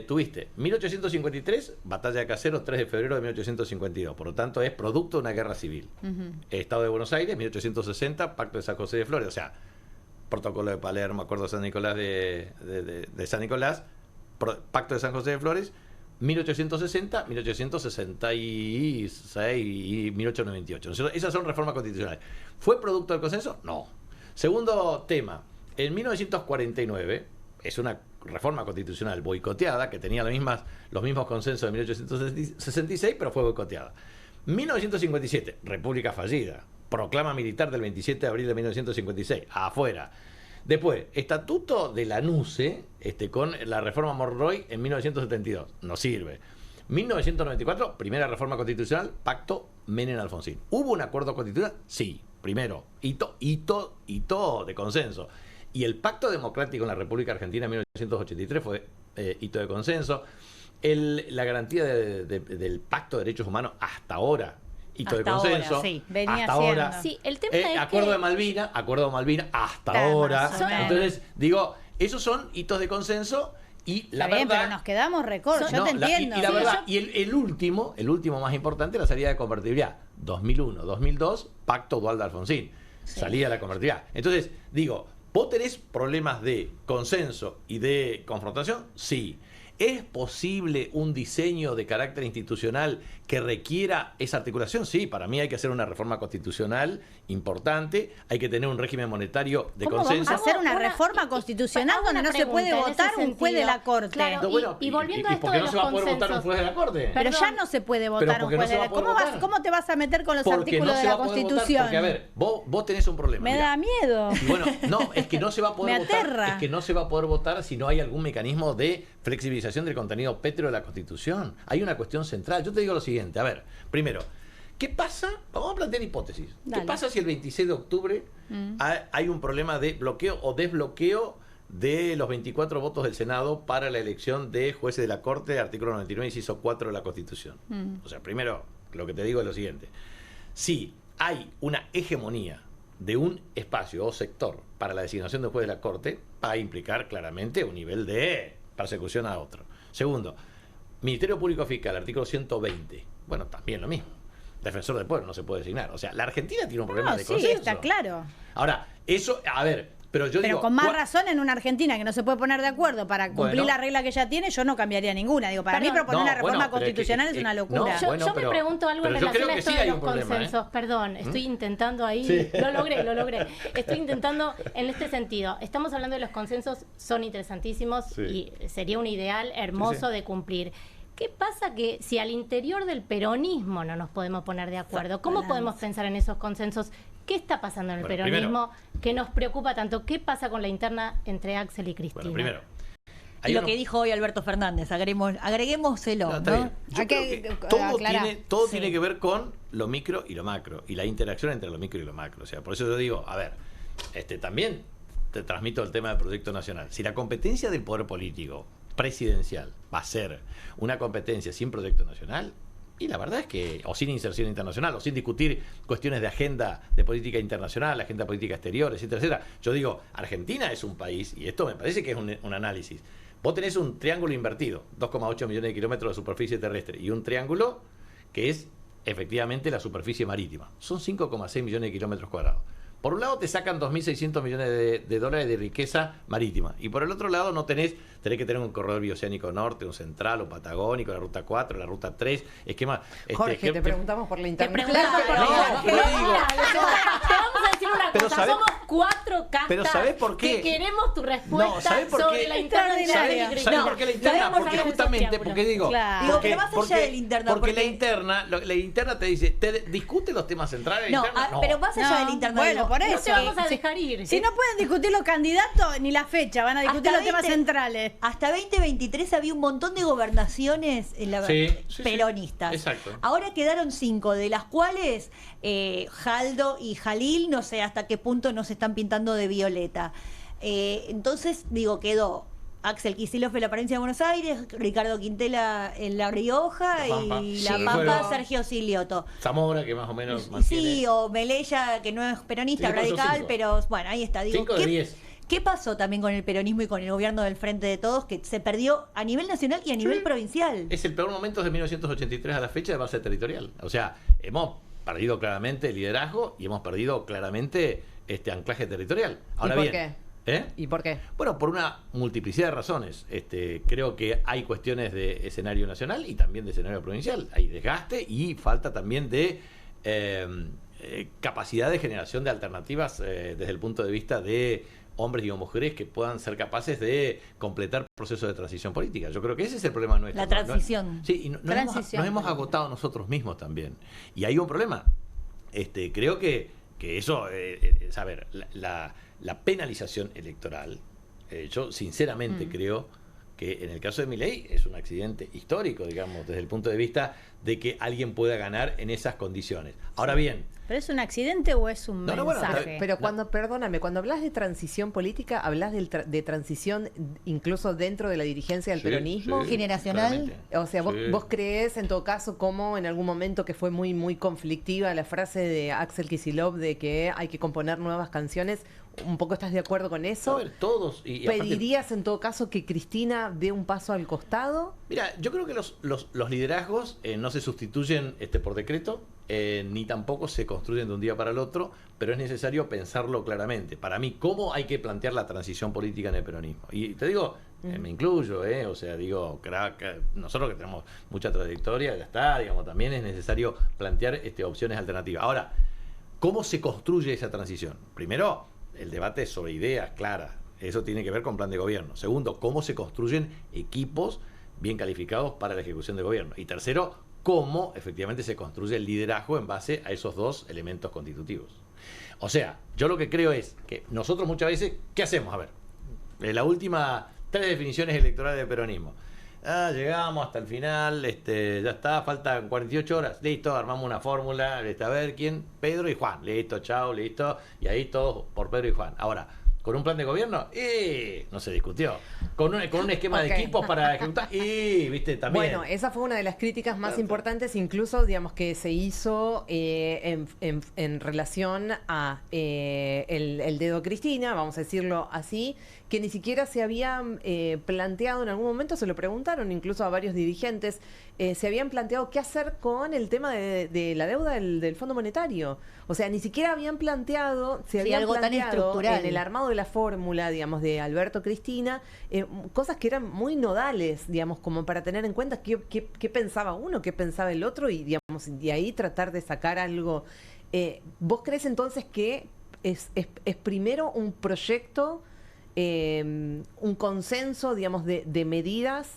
Tuviste 1853, batalla de Caseros, 3 de febrero de 1852, por lo tanto es producto de una guerra civil. Estado de Buenos Aires, 1860, Pacto de San José de Flores, o sea, Protocolo de Palermo, Acuerdo de San Nicolás de San Nicolás, Pacto de San José de Flores, 1860, 1866 y 1898. Esas son reformas constitucionales. ¿Fue producto del consenso? No. Segundo tema, en 1949 es una reforma constitucional boicoteada, que tenía los mismos consensos de 1866, pero fue boicoteada. 1957, República fallida. Proclama militar del 27 de abril de 1956, afuera. Después, Estatuto de la NUCE, con la reforma Monroy en 1972, no sirve. 1994, primera reforma constitucional, Pacto Menem-Alfonsín. ¿Hubo un acuerdo constitucional? Sí. Primero, hito de consenso. Y el Pacto Democrático en la República Argentina en 1983 fue hito de consenso. La garantía del Pacto de Derechos Humanos hasta ahora, hito de consenso. Ahora, sí. Venía hasta ahora. Sí, el tema es acuerdo de Malvinas, hasta ahora. Entonces, digo, esos son hitos de consenso y la Está bien, verdad. pero nos quedamos récord, yo te entiendo. Y la verdad, y el último más importante, la salida de convertibilidad. 2001, 2002, Pacto Duhalde-Alfonsín. Salida de la convertibilidad. Entonces, digo, ¿vos tenés problemas de consenso y de confrontación? Sí. ¿Es posible un diseño de carácter institucional que requiera esa articulación? Sí, para mí hay que hacer una reforma constitucional importante, hay que tener un régimen monetario de consenso. ¿Cómo vamos a hacer una reforma constitucional donde no se puede votar un juez de la Corte? Claro, y volviendo a esto ¿por qué de no los se va a poder votar un consensos? juez de la Corte? Pero ya no se puede votar un juez de la Corte. ¿Cómo te vas a meter con los artículos de la Constitución? Porque, a ver, vos tenés un problema. Me da miedo. Y bueno, no, es que no se va a poder Me votar. aterra. Es que no se va a poder votar si no hay algún mecanismo de flexibilización del contenido pétreo de la Constitución. Hay una cuestión central. Yo te digo lo siguiente, a ver, primero, ¿qué pasa? Vamos a plantear hipótesis. Dale. ¿Qué pasa si el 26 de octubre hay un problema de bloqueo o desbloqueo de los 24 votos del Senado para la elección de jueces de la Corte, artículo 99, inciso 4 de la Constitución? O sea, primero, lo que te digo es lo siguiente. Si hay una hegemonía de un espacio o sector para la designación de juez de la Corte, va a implicar claramente un nivel de persecución a otro. Segundo, Ministerio Público Fiscal, artículo 120. Bueno, también lo mismo. Defensor del pueblo no se puede designar. O sea, la Argentina tiene un problema de consenso. Sí, está claro. Ahora, eso, a ver, pero yo Pero digo... con más razón en una Argentina que no se puede poner de acuerdo para cumplir Bueno. la regla que ya tiene, yo no cambiaría ninguna. Digo, para mí Perdón. proponer una reforma bueno, pero constitucional es que- es una no, locura. bueno, Yo me pregunto algo en pero yo relación creo a que esto sí de hay los un problema, consensos. Perdón, estoy intentando ahí. Sí. Lo logré. Estoy intentando en este sentido. Estamos hablando de los consensos, son interesantísimos Sí. y sería un ideal hermoso de cumplir. ¿Qué pasa que si al interior del peronismo no nos podemos poner de acuerdo? ¿Cómo podemos pensar en esos consensos? ¿Qué está pasando en el Bueno, peronismo que nos preocupa tanto? ¿Qué pasa con la interna entre Axel y Cristina? Bueno, primero... Y hay lo uno- que dijo hoy Alberto Fernández, agreguémoselo, No, está ¿no? bien. Yo Hay creo que que todo aclarar. todo Sí. tiene que ver con lo micro y lo macro y la interacción entre lo micro y lo macro. O sea, por eso yo digo, a ver, también te transmito el tema del proyecto nacional. Si la competencia del poder político presidencial va a ser una competencia sin proyecto nacional, y la verdad es que, o sin inserción internacional, o sin discutir cuestiones de agenda de política internacional, agenda política exterior, etcétera, etcétera. Yo digo, Argentina es un país, y esto me parece que es un análisis. Vos tenés un triángulo invertido, 2,8 millones de kilómetros de superficie terrestre, y un triángulo que es efectivamente la superficie marítima. Son 5,6 millones de kilómetros cuadrados. Por un lado te sacan 2.600 millones de dólares de riqueza marítima, y por el otro lado tenés que tener un corredor bioceánico norte, un central, un patagónico, la ruta 4, la ruta 3, esquema... Jorge, te preguntamos por la Te interna. preguntamos por No, la pero digo- Mira, te vamos a decir una Pero cosa, ¿sabés- somos 4 castas pero ¿sabés por qué? que queremos tu respuesta No, ¿sabés por sobre qué? la interna de Extraordinario. Hillary ¿Sabes Clinton. por qué la interna? Sabemos Porque saber esos justamente, triángulos. porque digo, Claro. Digo, pero más allá de la interna, porque porque- la interna te dice, te discute los temas centrales de la No, interna. pero más allá de la interna. Bueno, digo, por No eso. te vamos a Si- dejar ir. Si no pueden discutir los candidatos ni la fecha, van a discutir Hasta los temas 20 centrales. Hasta 2023 había un montón de gobernaciones en la Sí, sí, peronistas. exacto. Ahora quedaron 5, de las cuales Jaldo y Jalil, no sé hasta qué punto nos están pintando de violeta. Entonces, digo, quedó Axel Kicillof en la provincia de Buenos Aires, Ricardo Quintela en La Rioja La Pampa. y Sí, La Pampa, bueno. Sergio Silioto. Zamora, que más o menos mantiene... Sí, o Melella, que no es peronista, Sí, por eso radical, 5. pero bueno, ahí está. Digo, 5 de 10. ¿Qué pasó también con el peronismo y con el gobierno del Frente de Todos que se perdió a nivel nacional y a nivel provincial? Es el peor momento desde 1983 a la fecha de base territorial. O sea, hemos perdido claramente liderazgo y hemos perdido claramente anclaje territorial. Ahora ¿Y por bien, qué? ¿eh? ¿Y por qué? Bueno, por una multiplicidad de razones. Creo que hay cuestiones de escenario nacional y también de escenario provincial. Hay desgaste y falta también de capacidad de generación de alternativas desde el punto de vista de hombres y mujeres que puedan ser capaces de completar procesos de transición política. Yo creo que ese es el problema nuestro. La transición. Sí, y nos hemos agotado nosotros mismos también. Y hay un problema. Creo que eso, a ver, la penalización electoral, yo sinceramente creo que en el caso de Milei es un accidente histórico, digamos, desde el punto de vista de que alguien pueda ganar en esas condiciones. Ahora bien, ¿Pero es un accidente o es un No, bueno, mensaje? Pero perdóname, cuando hablas de transición política, hablas de transición incluso dentro de la dirigencia del sí, peronismo. sí, generacional. claramente. O sea, Sí. vos creés en todo caso como en algún momento que fue muy, muy conflictiva la frase de Axel Kicillof de que hay que componer nuevas canciones. ¿Un poco estás de acuerdo con eso? A ver, todos... y aparte- ¿Pedirías en todo caso que Cristina dé un paso al costado? Mira, yo creo que los liderazgos no se sustituyen por decreto, ni tampoco se construyen de un día para el otro, pero es necesario pensarlo claramente. Para mí, ¿cómo hay que plantear la transición política en el peronismo? Y te digo, me incluyo, o sea, digo, nosotros que tenemos mucha trayectoria, ya está, digamos, también es necesario plantear opciones alternativas. Ahora, ¿cómo se construye esa transición? Primero, el debate sobre ideas claras, eso tiene que ver con plan de gobierno. Segundo, ¿cómo se construyen equipos bien calificados para la ejecución de gobierno? Y tercero, cómo efectivamente se construye el liderazgo en base a esos dos elementos constitutivos. O sea, yo lo que creo es que nosotros muchas veces, ¿qué hacemos? A ver, la última 3 definiciones electorales del peronismo. Llegamos hasta el final, ya está, faltan 48 horas, listo, armamos una fórmula, a ver quién, Pedro y Juan, listo, chao, listo, y ahí todos por Pedro y Juan. Ahora, ¿con un plan de gobierno? No se discutió. Con un esquema de equipos para ejecutar, viste, también. Bueno, esa fue una de las críticas más importantes, incluso, digamos, que se hizo en relación a el dedo Cristina, vamos a decirlo así, que ni siquiera se habían planteado en algún momento, se lo preguntaron incluso a varios dirigentes, se habían planteado qué hacer con el tema de la deuda del Fondo Monetario. O sea, ni siquiera habían planteado, algo tan estructural en el armado de la fórmula, digamos, de Alberto Cristina, cosas que eran muy nodales, digamos, como para tener en cuenta qué pensaba uno, qué pensaba el otro, y digamos, de ahí tratar de sacar algo. ¿Vos crees entonces que es primero un proyecto, un consenso, digamos, de medidas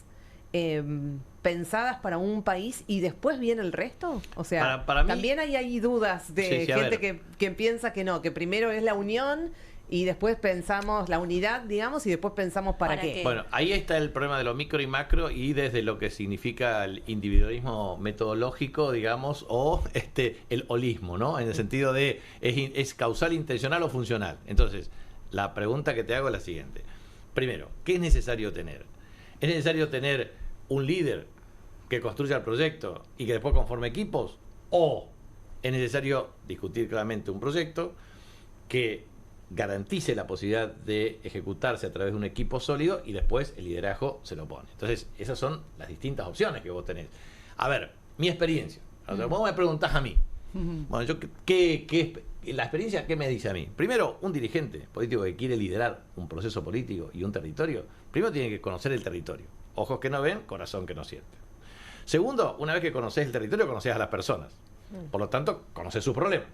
pensadas para un país y después viene el resto? O sea, para mí, también hay dudas de gente que piensa que no, que primero es la unión y después pensamos la unidad, digamos, y después pensamos para qué. Bueno, ahí está el problema de lo micro y macro, y desde lo que significa el individualismo metodológico, digamos, o el holismo, ¿no? En el sentido de es causal, intencional o funcional. Entonces, la pregunta que te hago es la siguiente. Primero, ¿qué es necesario tener? ¿Es necesario tener un líder que construya el proyecto y que después conforme equipos? ¿O es necesario discutir claramente un proyecto que garantice la posibilidad de ejecutarse a través de un equipo sólido y después el liderazgo se lo pone? Entonces, esas son las distintas opciones que vos tenés. A ver, mi experiencia. Vos me preguntás a mí. Bueno, yo la experiencia, ¿qué me dice a mí? Primero, un dirigente político que quiere liderar un proceso político y un territorio, primero tiene que conocer el territorio. Ojos que no ven, corazón que no siente. Segundo, una vez que conoces el territorio, conoces a las personas. Por lo tanto, conoces sus problemas.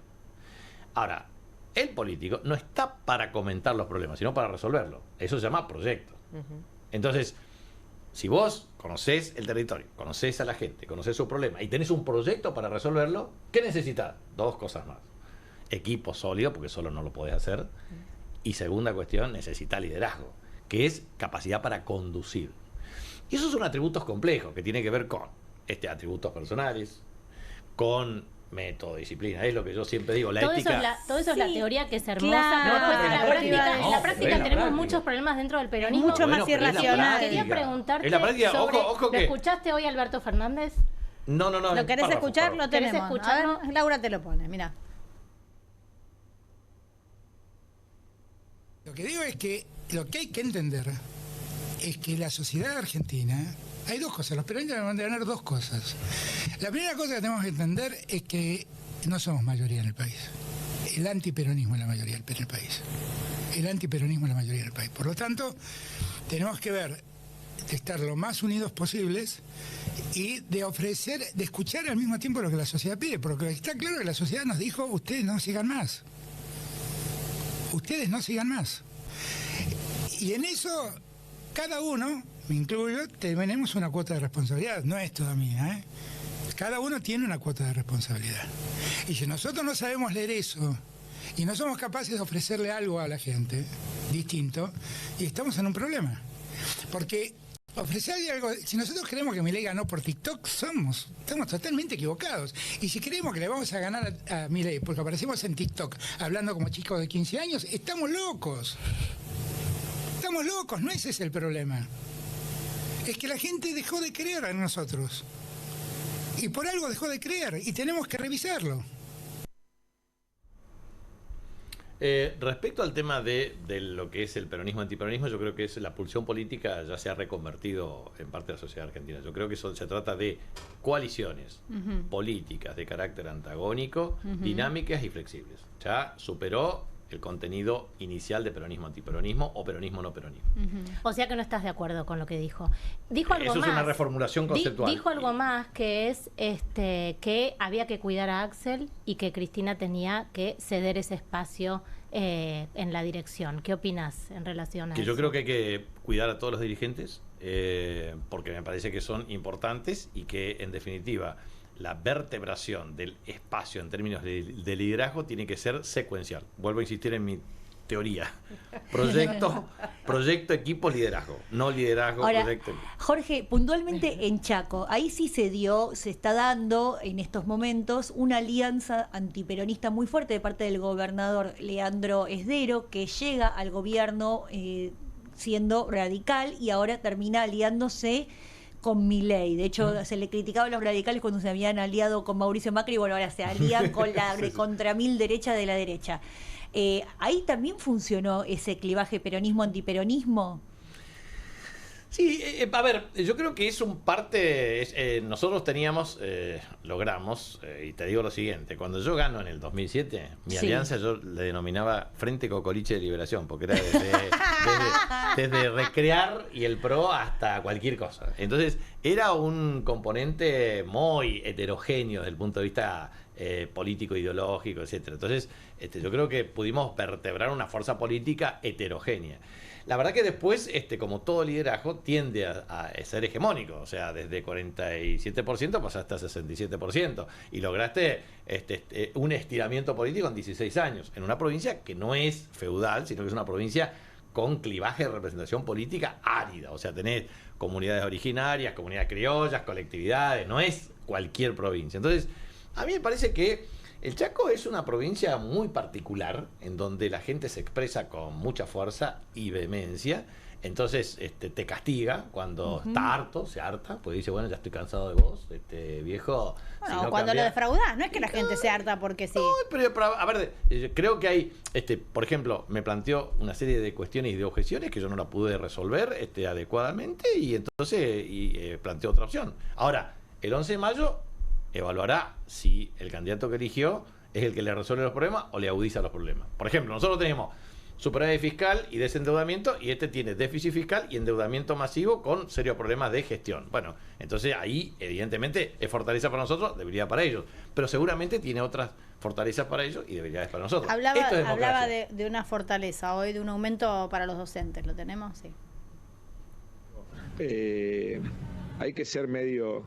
Ahora, el político no está para comentar los problemas, sino para resolverlos. Eso se llama proyecto. Entonces, si vos conocés el territorio, conocés a la gente, conocés su problema y tenés un proyecto para resolverlo, ¿qué necesitas? 2 cosas más. Equipo sólido, porque solo no lo podés hacer. Y segunda cuestión, necesitas liderazgo, que es capacidad para conducir. Y esos son atributos complejos que tienen que ver con atributos personales, con método, disciplina. Es lo que yo siempre digo, la ética. Todo eso es la teoría, que es hermosa, pero después en la práctica tenemos muchos problemas dentro del peronismo. Mucho más irracional. Quería preguntarte sobre, ¿lo escuchaste hoy Alberto Fernández? No. ¿Lo querés escuchar? Lo tenemos. A ver, Laura te lo pone, mira. Lo que digo es que lo que hay que entender es que la sociedad argentina, hay 2 cosas, los peronistas van a ganar 2 cosas. La primera cosa que tenemos que entender es que no somos mayoría en el país. El antiperonismo es la mayoría en el país. El antiperonismo es la mayoría en el país. Por lo tanto, tenemos que ver de estar lo más unidos posibles y de ofrecer, de escuchar al mismo tiempo lo que la sociedad pide, porque está claro que la sociedad nos dijo, ustedes no sigan más. Ustedes no sigan más. Y en eso, cada uno, me incluyo, tenemos una cuota de responsabilidad, no es toda mía, ¿eh? Cada uno tiene una cuota de responsabilidad. Y si nosotros no sabemos leer eso y no somos capaces de ofrecerle algo a la gente distinto, y estamos en un problema. Porque ofrecerle algo, si nosotros creemos que Milei ganó por TikTok, estamos totalmente equivocados. Y si creemos que le vamos a ganar a Milei porque aparecemos en TikTok hablando como chicos de 15 años, estamos locos. Estamos locos, no ese es el problema. Es que la gente dejó de creer en nosotros. Y por algo dejó de creer y tenemos que revisarlo. Respecto al tema de lo que es el peronismo-antiperonismo, yo creo que la pulsión política ya se ha reconvertido en parte de la sociedad argentina. Yo creo que eso se trata de coaliciones políticas de carácter antagónico, dinámicas y flexibles. Ya superó el contenido inicial de peronismo-antiperonismo o peronismo-no peronismo. O sea que no estás de acuerdo con lo que dijo. Dijo algo Eso más. es una reformulación conceptual. Dijo algo más, que es que había que cuidar a Axel y que Cristina tenía que ceder ese espacio en la dirección. ¿Qué opinas en relación a eso? Que yo creo que hay que cuidar a todos los dirigentes porque me parece que son importantes y que, en definitiva, la vertebración del espacio en términos de liderazgo tiene que ser secuencial. Vuelvo a insistir en mi teoría. Proyecto, equipo, liderazgo. No liderazgo, ahora, proyecto. Jorge, puntualmente en Chaco, ahí sí se está dando en estos momentos una alianza antiperonista muy fuerte de parte del gobernador Leandro Esdero, que llega al gobierno siendo radical y ahora termina aliándose con Milei. De hecho, se le criticaba a los radicales cuando se habían aliado con Mauricio Macri, y bueno, ahora se alían con la recontra mil derecha de la derecha. ¿Ahí también funcionó ese clivaje peronismo-antiperonismo? Sí, a ver, yo creo que es un parte... nosotros logramos, y te digo lo siguiente, cuando yo gano en el 2007, mi alianza yo le denominaba Frente Cocoliche de Liberación, porque era desde recrear y el PRO hasta cualquier cosa. Entonces, era un componente muy heterogéneo desde el punto de vista político, ideológico, etcétera. Entonces, yo creo que pudimos vertebrar una fuerza política heterogénea. La verdad que después, como todo liderazgo, tiende a ser hegemónico. O sea, desde 47% pasaste a 67%. Y lograste un estiramiento político en 16 años. En una provincia que no es feudal, sino que es una provincia con clivaje de representación política árida. O sea, tenés comunidades originarias, comunidades criollas, colectividades. No es cualquier provincia. Entonces, a mí me parece que el Chaco es una provincia muy particular, en donde la gente se expresa con mucha fuerza y vehemencia. Entonces te castiga cuando está harto, se harta, pues dice, bueno, ya estoy cansado de vos, viejo. Bueno, si no cuando cambia... lo defraudás, no es que la gente se harta porque sí. No, pero a ver, creo que hay, por ejemplo, me planteó una serie de cuestiones y de objeciones que yo no la pude resolver adecuadamente, y entonces planteó otra opción. Ahora, el 11 de mayo evaluará si el candidato que eligió es el que le resuelve los problemas o le agudiza los problemas. Por ejemplo, nosotros tenemos superávit fiscal y desendeudamiento, y tiene déficit fiscal y endeudamiento masivo con serios problemas de gestión. Bueno, entonces ahí evidentemente es fortaleza para nosotros, debilidad para ellos, pero seguramente tiene otras fortalezas para ellos y debilidades para nosotros. Hablaba de una fortaleza hoy, de un aumento para los docentes. ¿Lo tenemos? Sí. Hay que ser medio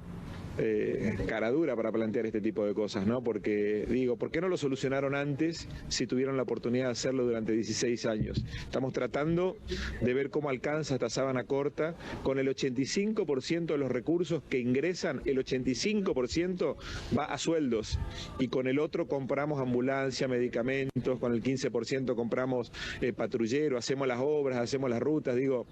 cara dura para plantear este tipo de cosas, ¿no? Porque digo, ¿por qué no lo solucionaron antes si tuvieron la oportunidad de hacerlo durante 16 años? Estamos tratando de ver cómo alcanza esta sábana corta. Con el 85% de los recursos que ingresan, el 85% va a sueldos, y con el otro compramos ambulancia, medicamentos, con el 15% compramos patrullero, hacemos las obras, hacemos las rutas. Digo,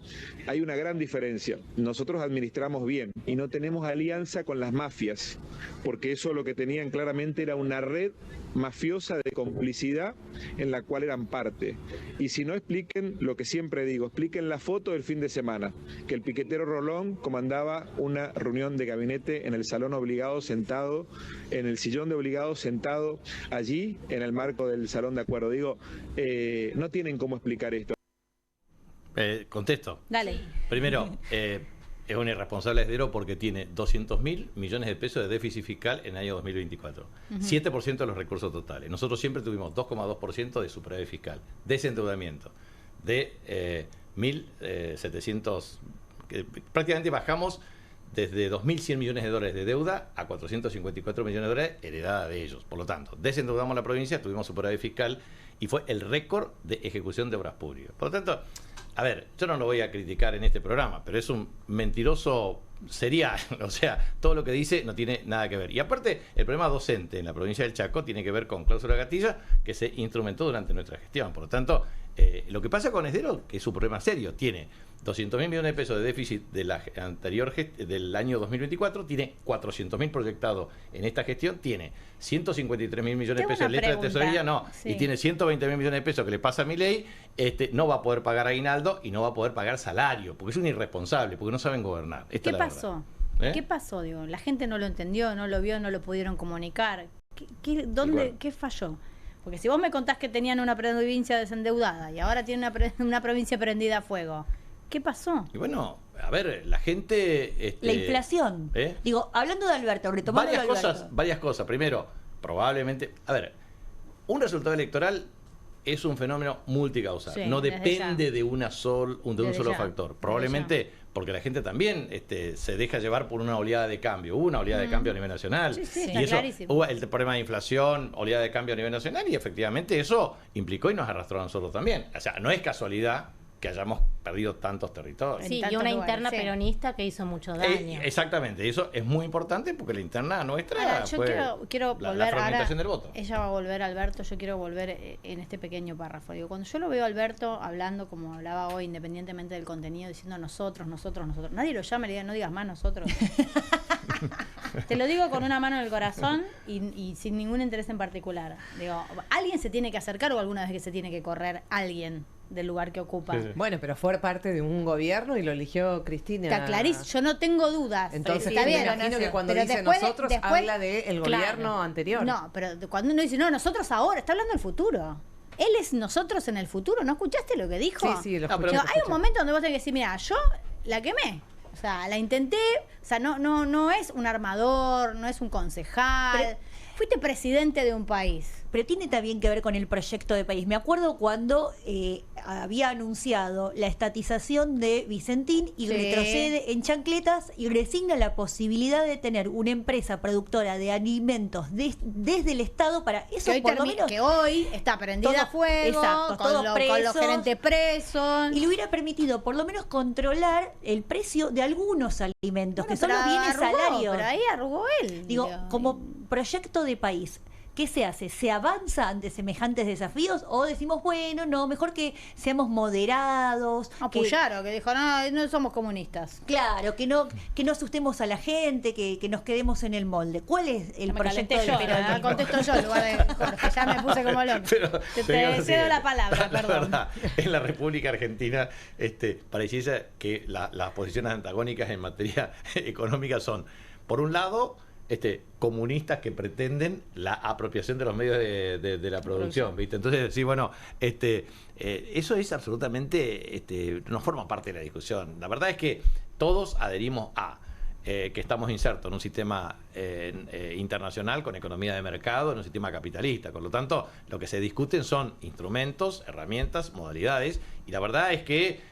hay una gran diferencia. Nosotros administramos bien y no tenemos alianza con las mafias, porque eso lo que tenían claramente era una red mafiosa de complicidad en la cual eran parte. Y si no, expliquen lo que siempre digo, expliquen la foto del fin de semana, que el piquetero Rolón comandaba una reunión de gabinete en el salón obligado, sentado, en el sillón de obligado, sentado allí en el marco del salón de acuerdo. Digo, no tienen cómo explicar esto. Contesto. Dale. Primero, es un irresponsable Esdero porque tiene 200.000 millones de pesos de déficit fiscal en el año 2024. 7% de los recursos totales. Nosotros siempre tuvimos 2,2% de superávit fiscal. Desendeudamiento de 1.700... prácticamente bajamos desde 2.100 millones de dólares de deuda a 454 millones de dólares heredada de ellos. Por lo tanto, desendeudamos la provincia, tuvimos superávit fiscal y fue el récord de ejecución de obras públicas. Por lo tanto, a ver, yo no lo voy a criticar en este programa, pero es un mentiroso serial. O sea, todo lo que dice no tiene nada que ver. Y aparte, el problema docente en la provincia del Chaco tiene que ver con cláusula gatilla que se instrumentó durante nuestra gestión. Por lo tanto, lo que pasa con Esdero, que es un problema serio, tiene 200.000 millones de pesos de déficit de la anterior del año 2024, tiene 400.000 proyectados en esta gestión, tiene 153.000 millones de pesos en letra de tesorería, y tiene 120.000 millones de pesos que le pasa a Milei, no va a poder pagar aguinaldo y no va a poder pagar salario, porque es un irresponsable, porque no saben gobernar. ¿Qué pasó? ¿Qué pasó? Digo, la gente no lo entendió, no lo vio, no lo pudieron comunicar. ¿Qué falló? Porque si vos me contás que tenían una provincia desendeudada y ahora tienen una provincia prendida a fuego, ¿qué pasó? Y bueno, a ver, la gente... la inflación. Digo, hablando de Alberto, retomando varias cosas. Primero, probablemente... A ver, un resultado electoral es un fenómeno multicausal. Sí, no depende de un solo factor. Probablemente porque la gente también se deja llevar por una oleada de cambio. Hubo una oleada de cambio a nivel nacional. Y eso, hubo el problema de inflación, oleada de cambio a nivel nacional, y efectivamente eso implicó y nos arrastró a nosotros también. O sea, no es casualidad que hayamos perdido tantos territorios. Sí, y una interna peronista que hizo mucho daño. Exactamente, eso es muy importante porque la interna nuestra ahora, yo fue quiero la volver fragmentación del voto. Ella va a volver, Alberto, yo quiero volver en este pequeño párrafo. Digo, cuando yo lo veo a Alberto hablando como hablaba hoy, independientemente del contenido, diciendo nosotros, nadie lo llama y le diga, no digas más nosotros. Te lo digo con una mano en el corazón y sin ningún interés en particular. Digo, alguien se tiene que acercar o alguna vez que se tiene que correr alguien del lugar que ocupa. Sí. Bueno, pero fue parte de un gobierno y lo eligió Cristina. Está clarísimo, yo no tengo dudas. Entonces, está bien, me imagino que cuando dice nosotros, habla del gobierno anterior. No, pero cuando uno dice, no, nosotros ahora, está hablando del futuro. Él es nosotros en el futuro. ¿No escuchaste lo que dijo? Sí, lo escuché. Hay un momento donde vos tenés que decir, mira, yo la quemé. O sea, la intenté, o sea, no es un armador, no es un concejal. Fuiste presidente de un país. Pero tiene también que ver con el proyecto de país. Me acuerdo cuando había anunciado la estatización de Vicentín y retrocede en chancletas y resigna la posibilidad de tener una empresa productora de alimentos desde el Estado para eso, que por lo menos, que hoy está prendida a fuego, con los gerentes presos. Y le hubiera permitido por lo menos controlar el precio de algunos alimentos, que son los bienes salarios. Pero ahí arrugó él. Digo, como proyecto de país, ¿qué se hace? ¿Se avanza ante semejantes desafíos o decimos, bueno, no, mejor que seamos moderados? Puyaro, que dijo, no somos comunistas. Claro, que no asustemos a la gente, que nos quedemos en el molde. ¿Cuál es el proyecto del peronismo? Contesto yo en lugar de Jorge, ya me puse como loco. Te cedo la palabra, perdón. Verdad, en la República Argentina pareciese que las posiciones antagónicas en materia económica son, por un lado, comunistas que pretenden la apropiación de los medios de la producción, ¿viste? Entonces, sí, bueno, eso es absolutamente, no forma parte de la discusión. La verdad es que todos adherimos a que estamos insertos en un sistema internacional con economía de mercado, en un sistema capitalista. Por lo tanto, lo que se discuten son instrumentos, herramientas, modalidades, y la verdad es que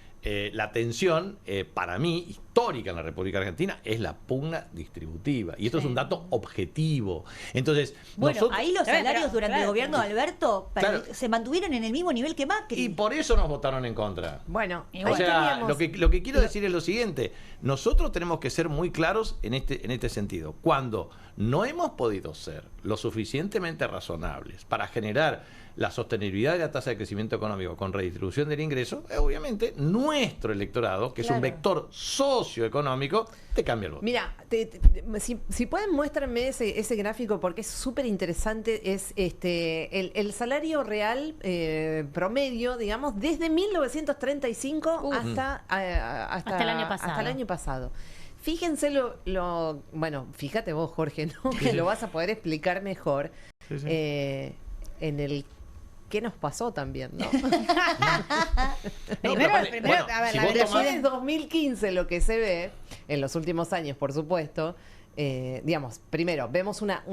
la tensión, para mí, histórica en la República Argentina, es la pugna distributiva. Y esto es un dato objetivo. Entonces, bueno, ahí los salarios durante el gobierno de Alberto se mantuvieron en el mismo nivel que Macri. Y por eso nos votaron en contra. Bueno, o sea, lo que quiero decir es lo siguiente. Nosotros tenemos que ser muy claros en este sentido. Cuando no hemos podido ser lo suficientemente razonables para generar la sostenibilidad de la tasa de crecimiento económico con redistribución del ingreso, obviamente nuestro electorado, que es un vector socioeconómico, te cambia el voto. Mira, si pueden muéstrenme ese gráfico porque es súper interesante. Es el salario real promedio, digamos, desde 1935 hasta el año pasado. Fíjense bueno, fíjate vos, Jorge, ¿no? Que lo vas a poder explicar mejor. Sí. En el ¿qué nos pasó también, no? Primero, a ver, si desde 2015 lo que se ve, en los últimos años, por supuesto, digamos, primero, vemos una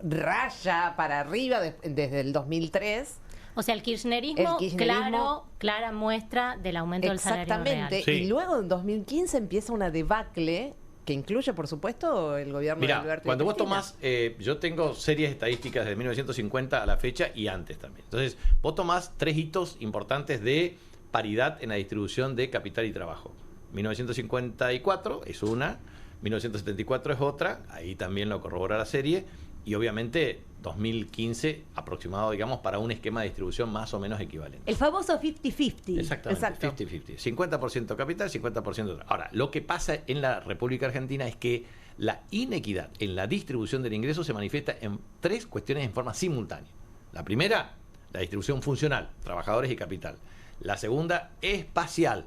raya para arriba desde el 2003. O sea, el kirchnerismo clara muestra del aumento del salario real. Exactamente, sí. Y luego en 2015 empieza una debacle que incluye, por supuesto, el gobierno de Alberto. Cuando vos tomás, yo tengo series estadísticas de 1950 a la fecha y antes también. Entonces, vos tomás 3 hitos importantes de paridad en la distribución de capital y trabajo. 1954 es una, 1974 es otra, ahí también lo corrobora la serie, y obviamente 2015 aproximado, digamos, para un esquema de distribución más o menos equivalente. El famoso 50-50. Exactamente, 50-50. 50% capital, 50%. Ahora, lo que pasa en la República Argentina es que la inequidad en la distribución del ingreso se manifiesta en 3 cuestiones en forma simultánea. La primera, la distribución funcional, trabajadores y capital. La segunda, espacial.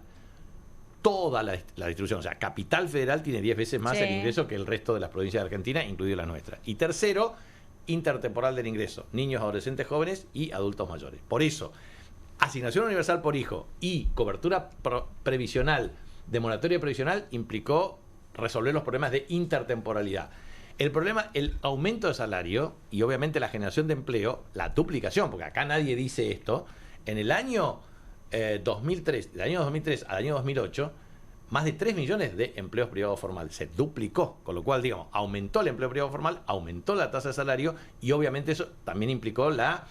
Toda la distribución, o sea, Capital Federal tiene 10 veces más el ingreso que el resto de las provincias de Argentina, incluido la nuestra. Y tercero, intertemporal del ingreso, niños, adolescentes, jóvenes y adultos mayores. Por eso, asignación universal por hijo y cobertura previsional de moratoria previsional implicó resolver los problemas de intertemporalidad. El problema, el aumento de salario y obviamente la generación de empleo, la duplicación, porque acá nadie dice esto, en el año 2003, del año 2003 al año 2008, más de 3 millones de empleos privados formales. Se duplicó, con lo cual, digamos, aumentó el empleo privado formal, aumentó la tasa de salario y obviamente eso también implicó la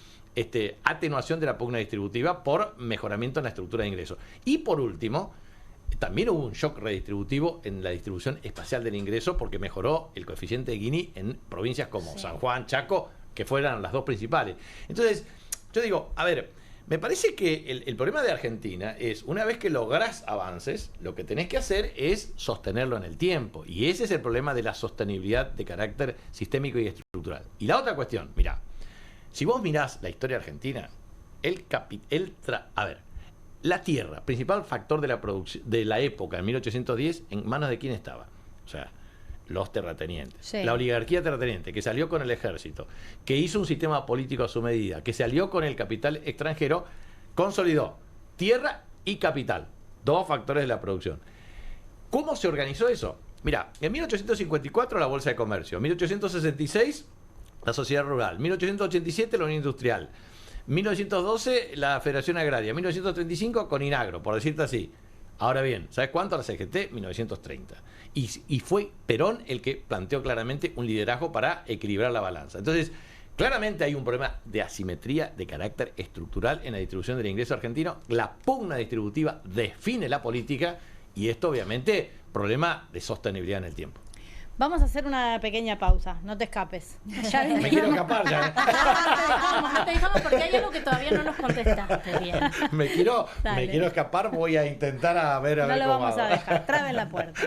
atenuación de la pugna distributiva por mejoramiento en la estructura de ingresos. Y por último, también hubo un shock redistributivo en la distribución espacial del ingreso porque mejoró el coeficiente de Gini en provincias como San Juan, Chaco, que fueran las 2 principales. Entonces, yo digo, a ver, me parece que el problema de Argentina es, una vez que lográs avances, lo que tenés que hacer es sostenerlo en el tiempo. Y ese es el problema de la sostenibilidad de carácter sistémico y estructural. Y la otra cuestión, mirá, si vos mirás la historia argentina, la tierra, principal factor de la producción de la época, en 1810, ¿en manos de quién estaba? O sea, los terratenientes. Sí. La oligarquía terrateniente, que salió con el ejército, que hizo un sistema político a su medida, que se alió con el capital extranjero, consolidó tierra y capital, 2 factores de la producción. ¿Cómo se organizó eso? Mirá, en 1854 la Bolsa de Comercio, 1866 la Sociedad Rural, 1887 la Unión Industrial, 1912 la Federación Agraria, 1935 Coninagro, por decirte así. Ahora bien, ¿sabes cuánto la CGT? 1930. Y fue Perón el que planteó claramente un liderazgo para equilibrar la balanza. Entonces, claramente hay un problema de asimetría de carácter estructural en la distribución del ingreso argentino. La pugna distributiva define la política y esto obviamente problema de sostenibilidad en el tiempo. Vamos a hacer una pequeña pausa, no te escapes. Ya me quiero escapar ya. No te dejamos porque hay algo que todavía no nos contestaste bien. Me quiero escapar, voy a intentar a ver cómo. No lo vamos a dejar, trabe en la puerta.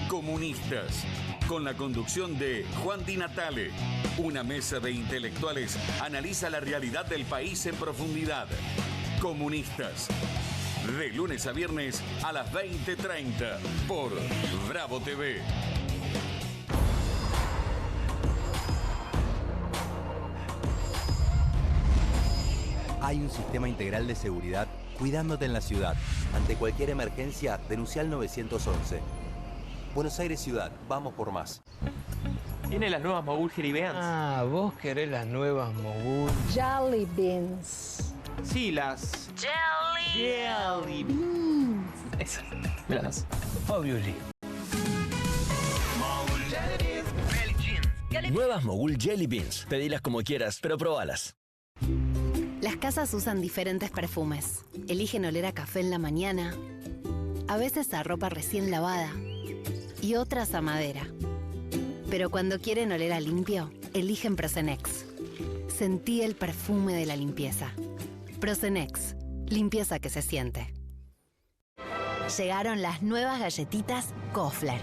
Comunistas, con la conducción de Juan Di Natale. Una mesa de intelectuales analiza la realidad del país en profundidad. Comunistas, de lunes a viernes a las 20:30 por Bravo TV. Hay un sistema integral de seguridad cuidándote en la ciudad. Ante cualquier emergencia, denuncia al 911. Buenos Aires Ciudad, vamos por más. ¿Tiene las nuevas Mogul Jelly Beans? Ah, vos querés las nuevas Mogul. Jelly Beans. Sí, las... Jelly Beans. Esas. Míralas. Obviously. Nuevas Mogul Jelly Beans. Pedilas como quieras, pero probalas. Las casas usan diferentes perfumes. Eligen oler a café en la mañana, a veces a ropa recién lavada y otras a madera. Pero cuando quieren oler a limpio, eligen Prosenex. Sentí el perfume de la limpieza. Prosenex, limpieza que se siente. Llegaron las nuevas galletitas Kofler.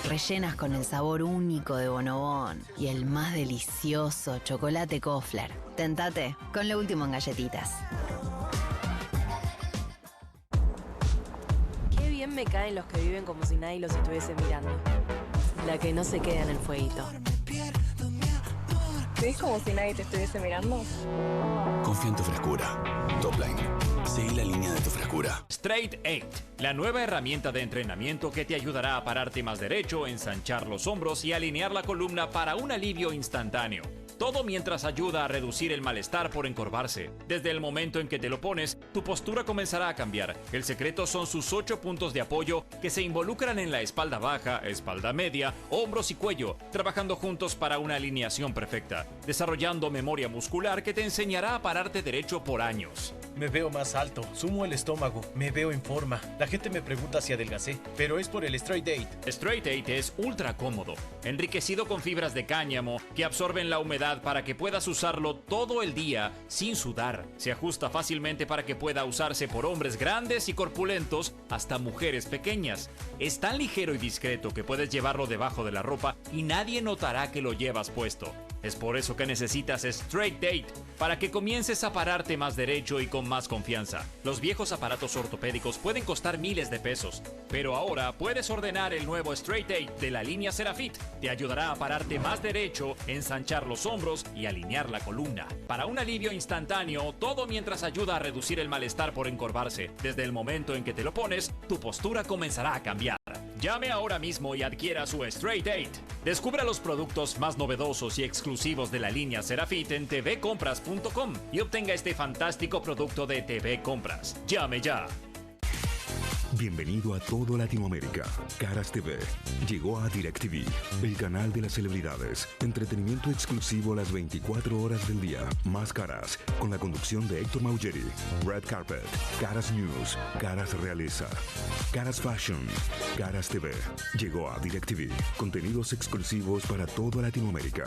Rellenas con el sabor único de Bonobón y el más delicioso chocolate Kofler. Tentate con lo último en galletitas. Qué bien me caen los que viven como si nadie los estuviese mirando. La que no se queda en el fueguito. ¿Ves como si nadie te estuviese mirando? Confía en tu frescura. Topline. Seguí la línea de tu frescura. Straight 8, la nueva herramienta de entrenamiento que te ayudará a pararte más derecho, ensanchar los hombros y alinear la columna para un alivio instantáneo. todo mientras ayuda a reducir el malestar por encorvarse. Desde el momento en que te lo pones, tu postura comenzará a cambiar. El secreto son sus 8 puntos de apoyo que se involucran en la espalda baja, espalda media, hombros y cuello, trabajando juntos para una alineación perfecta, desarrollando memoria muscular que te enseñará a pararte derecho por años. Me veo más alto, sumo el estómago, me veo en forma. La gente me pregunta si adelgacé, pero es por el Straight 8. Straight 8 es ultra cómodo, enriquecido con fibras de cáñamo que absorben la humedad para que puedas usarlo todo el día sin sudar. Se ajusta fácilmente para que pueda usarse por hombres grandes y corpulentos hasta mujeres pequeñas. Es tan ligero y discreto que puedes llevarlo debajo de la ropa y nadie notará que lo llevas puesto. Es por eso que necesitas Straight Date, para que comiences a pararte más derecho y con más confianza. Los viejos aparatos ortopédicos pueden costar miles de pesos, pero ahora puedes ordenar el nuevo Straight Date de la línea Serafit. Te ayudará a pararte más derecho, ensanchar los hombros y alinear la columna. Para un alivio instantáneo, todo mientras ayuda a reducir el malestar por encorvarse. Desde el momento en que te lo pones, tu postura comenzará a cambiar. Llame ahora mismo y adquiera su Straight 8. Descubra los productos más novedosos y exclusivos de la línea Serafit en tvcompras.com y obtenga este fantástico producto de TV Compras. Llame ya. Bienvenido a todo Latinoamérica. Caras TV llegó a DirecTV, el canal de las celebridades. Entretenimiento exclusivo las 24 horas del día. Más Caras, con la conducción de Héctor Maugeri. Red Carpet, Caras News, Caras Realeza, Caras Fashion, Caras TV. Llegó a DirecTV. Contenidos exclusivos para toda Latinoamérica.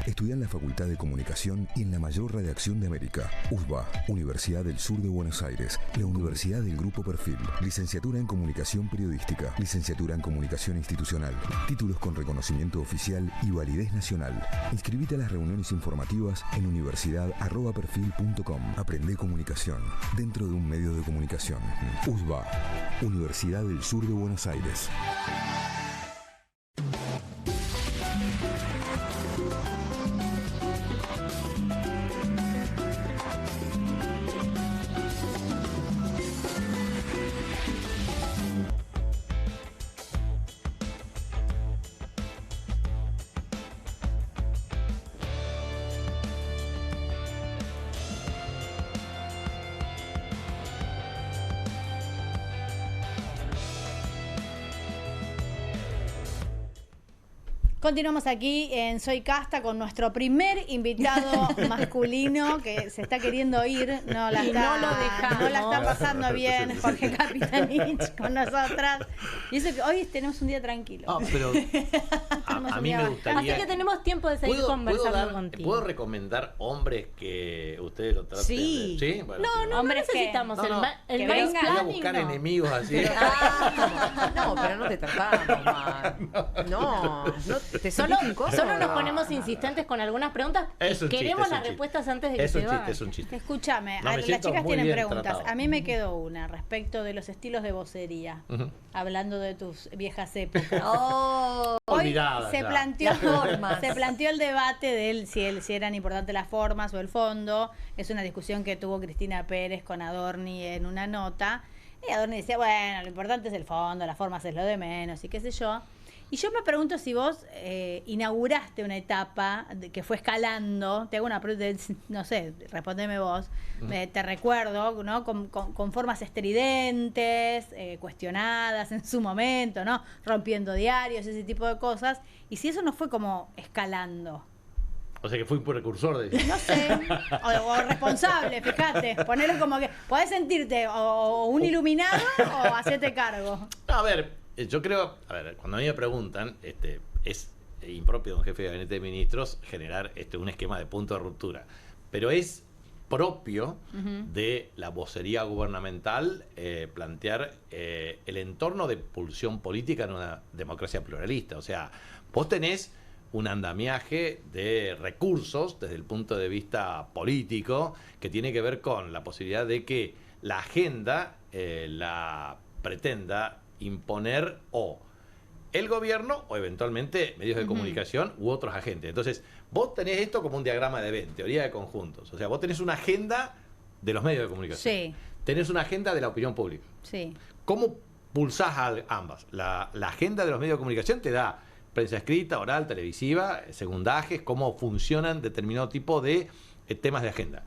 Estudia en la Facultad de Comunicación y en la mayor redacción de América. USBA, Universidad del Sur de Buenos Aires. La Universidad del Grupo Perfil. Licenciatura en Comunicación Periodística. Licenciatura en Comunicación Institucional. Títulos con reconocimiento oficial y validez nacional. Inscribite a las reuniones informativas en universidad@perfil.com. Aprende comunicación dentro de un medio de comunicación. USBA, Universidad del Sur de Buenos Aires. Continuamos aquí en Soy Casta con nuestro primer invitado masculino que se está queriendo ir, no la está pasando bien, Jorge Capitanich con nosotras. Y eso que hoy tenemos un día tranquilo. No, pero a mí me gustaría... Así que tenemos tiempo de seguir conversando contigo. ¿Puedo recomendar hombres que ustedes lo traten? Sí. ¿Sí? Bueno, no sí. necesitamos el que venga a buscar enemigos así. No, pero no te tratamos mal. No, solo nos ponemos insistentes con algunas preguntas y queremos las respuestas antes de que se vayan. Es un chiste. Escúchame, las chicas tienen preguntas. A mí me quedó una respecto de los estilos de vocería. Hablando de tus viejas épocas. Hoy se planteó el debate de si eran importantes las formas o el fondo. Es una discusión que tuvo Cristina Pérez con Adorni en una nota. Y Adorni decía, bueno, lo importante es el fondo, las formas es lo de menos y qué sé yo. Y yo me pregunto si vos inauguraste una etapa que fue escalando, te hago una pregunta, no sé, respondeme vos, te recuerdo, ¿no? Con formas estridentes, cuestionadas en su momento, ¿no? Rompiendo diarios, ese tipo de cosas, y si eso no fue como escalando. O sea que fui un precursor de... No sé, o responsable, fíjate, ponerlo como que podés sentirte o un iluminado o hacerte cargo. A ver, yo creo, cuando a mí me preguntan, es impropio de un jefe de gabinete de ministros generar un esquema de punto de ruptura, pero es propio de la vocería gubernamental plantear el entorno de pulsión política en una democracia pluralista. O sea, vos tenés un andamiaje de recursos desde el punto de vista político que tiene que ver con la posibilidad de que la agenda la pretenda imponer o el gobierno o eventualmente medios de comunicación u otros agentes. Entonces, vos tenés esto como un diagrama de Venn, teoría de conjuntos. O sea, vos tenés una agenda de los medios de comunicación. Sí. Tenés una agenda de la opinión pública. Sí. ¿Cómo pulsás a ambas? La agenda de los medios de comunicación te da prensa escrita, oral, televisiva, segundajes, cómo funcionan determinado tipo de temas de agenda.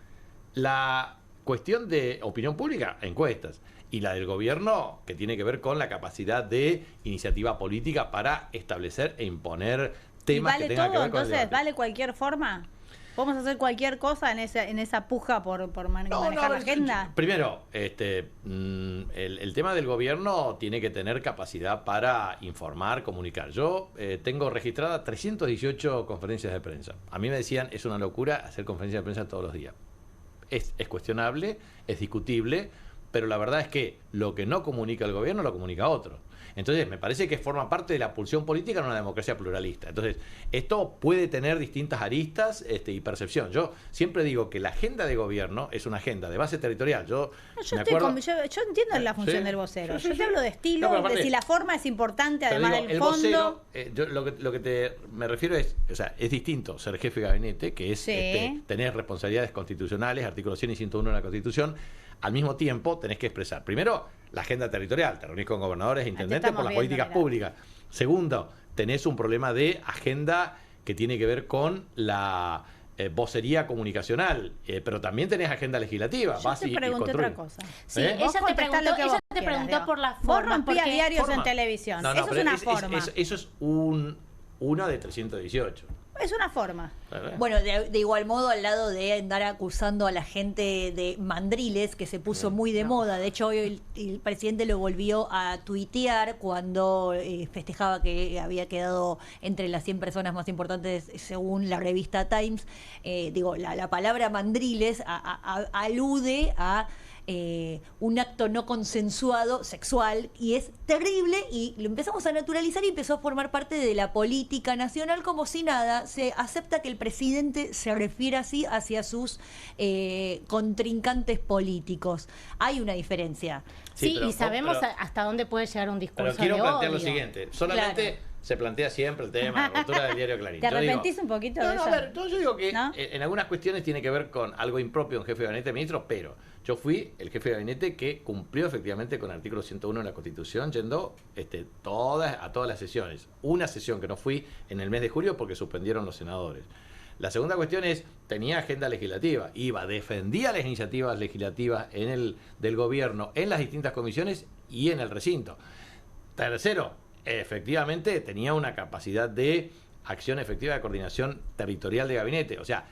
La cuestión de opinión pública, encuestas. Y la del gobierno, que tiene que ver con la capacidad de iniciativa política para establecer e imponer temas que tengan que ver con el debate. ¿Vale cualquier forma? ¿Podemos hacer cualquier cosa en esa puja por manejar la agenda? Primero, el tema del gobierno tiene que tener capacidad para informar, comunicar. Yo tengo registradas 318 conferencias de prensa. A mí me decían, es una locura hacer conferencias de prensa todos los días. Es cuestionable, es discutible, pero la verdad es que lo que no comunica el gobierno lo comunica otro. Entonces, me parece que forma parte de la pulsión política en una democracia pluralista. Entonces, esto puede tener distintas aristas y percepción. Yo siempre digo que la agenda de gobierno es una agenda de base territorial. Yo entiendo la función del vocero. Yo te hablo de estilo, de si la forma es importante, además del fondo. Vocero, yo lo que me refiero es, o sea, es distinto ser jefe de gabinete, que es tener responsabilidades constitucionales, artículos 100 y 101 de la Constitución. Al mismo tiempo, tenés que expresar, primero, la agenda territorial. Te reunís con gobernadores e intendentes por las políticas públicas. Segundo, tenés un problema de agenda que tiene que ver con la vocería comunicacional, pero también tenés agenda legislativa. Yo te pregunté otra cosa. Sí, ella te preguntó por la forma. Vos rompías diarios en televisión. Eso es una forma. Eso es uno de 318. Es una forma. Bueno, de igual modo, al lado de andar acusando a la gente de mandriles, que se puso muy de moda. De hecho, hoy el presidente lo volvió a tuitear cuando festejaba que había quedado entre las 100 personas más importantes según la revista Times. La palabra mandriles alude a un acto no consensuado sexual, y es terrible, y lo empezamos a naturalizar y empezó a formar parte de la política nacional como si nada. Se acepta que el presidente se refiera así hacia sus contrincantes políticos. Hay una diferencia. Sí, y sabemos hasta dónde puede llegar un discurso de quiero plantear odio. lo siguiente, solamente se plantea siempre el tema de la cultura del diario Clarín. ¿Te arrepentís un poquito de eso? Yo digo que en algunas cuestiones tiene que ver con algo impropio un jefe de gabinete de ministros, pero yo fui el jefe de gabinete que cumplió efectivamente con el artículo 101 de la Constitución, yendo a todas las sesiones. Una sesión que no fui en el mes de julio porque suspendieron los senadores. La segunda cuestión es, tenía agenda legislativa, defendía las iniciativas legislativas del gobierno en las distintas comisiones y en el recinto. Tercero, efectivamente tenía una capacidad de acción efectiva de coordinación territorial de gabinete. O sea,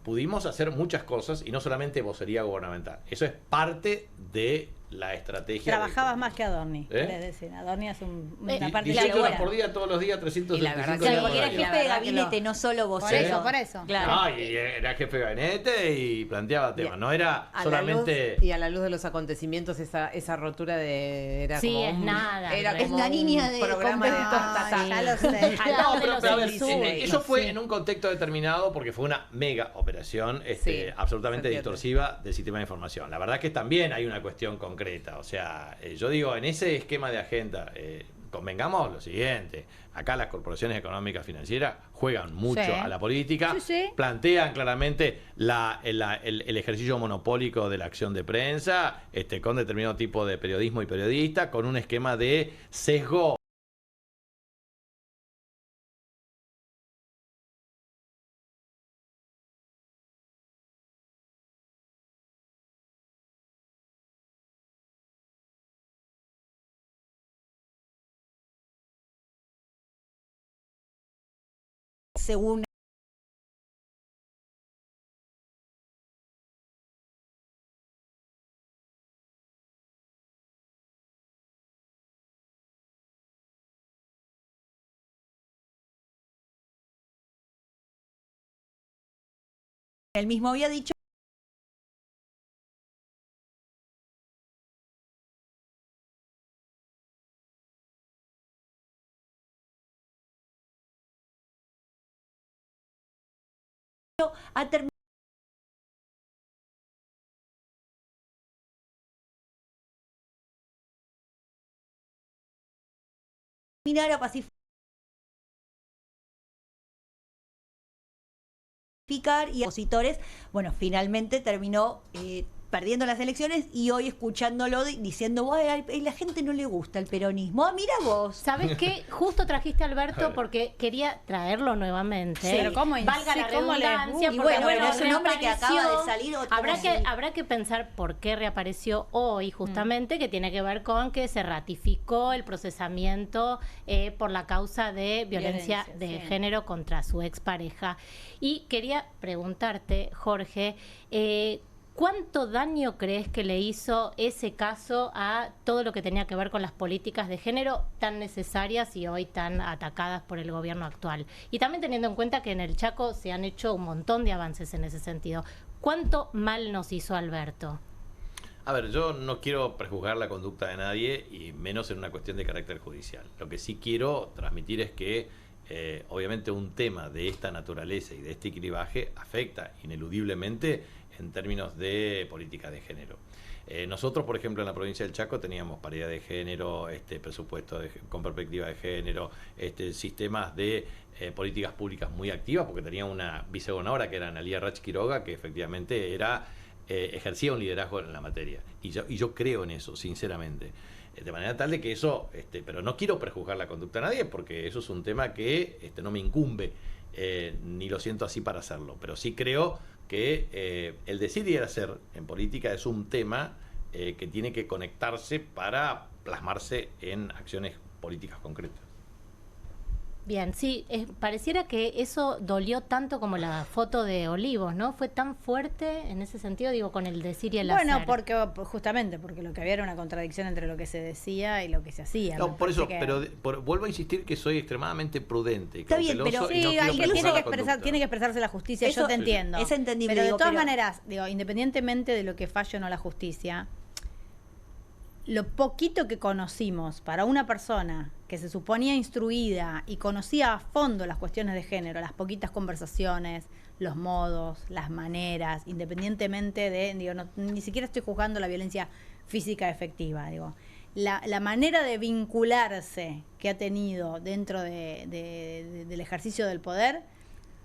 pudimos hacer muchas cosas y no solamente vocería gubernamental. Eso es parte de la estrategia. Trabajabas más que Adorni. Adorni hace una parte de 18 horas por día, todos los días, 365 días. Porque era jefe de gabinete, no solo vocero. Por eso. Claro. Y era jefe de gabinete y planteaba temas. No era solamente. Y a la luz de los acontecimientos, esa rotura era sí, como es nada. Era es como una niña de programa de ya lo sé. Eso fue en un contexto determinado porque fue una mega operación absolutamente distorsiva del sistema de información. La verdad es que también hay una cuestión concreta. O sea, yo digo, en ese esquema de agenda, convengamos lo siguiente: acá las corporaciones económicas financieras juegan mucho a la política, plantean claramente el ejercicio monopólico de la acción de prensa, con determinado tipo de periodismo y periodista, con un esquema de sesgo. Según él mismo había dicho, a terminar a pacificar y opositores. Bueno, finalmente terminó perdiendo las elecciones y hoy escuchándolo diciendo, bueno, a la gente no le gusta el peronismo. Ah, mira vos. ¿Sabés qué? Justo trajiste a Alberto porque quería traerlo nuevamente. Sí, pero ¿cómo? Valga la redundancia. Y porque, bueno, es un hombre que acaba de salir. Habrá que pensar por qué reapareció hoy, justamente, que tiene que ver con que se ratificó el procesamiento por la causa de violencia de género contra su expareja. Y quería preguntarte, Jorge, ¿cuánto daño crees que le hizo ese caso a todo lo que tenía que ver con las políticas de género tan necesarias y hoy tan atacadas por el gobierno actual? Y también teniendo en cuenta que en el Chaco se han hecho un montón de avances en ese sentido. ¿Cuánto mal nos hizo Alberto? A ver, yo no quiero prejuzgar la conducta de nadie y menos en una cuestión de carácter judicial. Lo que sí quiero transmitir es que obviamente un tema de esta naturaleza y de este clivaje afecta ineludiblemente en términos de política de género. Nosotros, por ejemplo, en la provincia del Chaco teníamos paridad de género, presupuesto con perspectiva de género, sistemas de políticas públicas muy activas, porque tenía una vicegobernadora que era Analía Rach Quiroga, que efectivamente ejercía un liderazgo en la materia. Y yo creo en eso, sinceramente. De manera tal de que eso, pero no quiero prejuzgar la conducta de nadie, porque eso es un tema que no me incumbe, ni lo siento así para hacerlo. Pero sí creo que el decir y el hacer en política es un tema que tiene que conectarse para plasmarse en acciones políticas concretas. Bien, sí, pareciera que eso dolió tanto como la foto de Olivos, ¿no? Fue tan fuerte en ese sentido, digo, con el decir y el hacer. Bueno, porque justamente porque lo que había era una contradicción entre lo que se decía y lo que se hacía. No, por eso, pero vuelvo a insistir que soy extremadamente prudente. Está bien, pero sí, tiene que expresarse la justicia, eso, yo te entiendo. Es entendible. Pero de todas maneras, independientemente de lo que falle o no la justicia, lo poquito que conocimos para una persona que se suponía instruida y conocía a fondo las cuestiones de género, las poquitas conversaciones, los modos, las maneras, independientemente de, ni siquiera estoy juzgando la violencia física efectiva, la manera de vincularse que ha tenido dentro del ejercicio del poder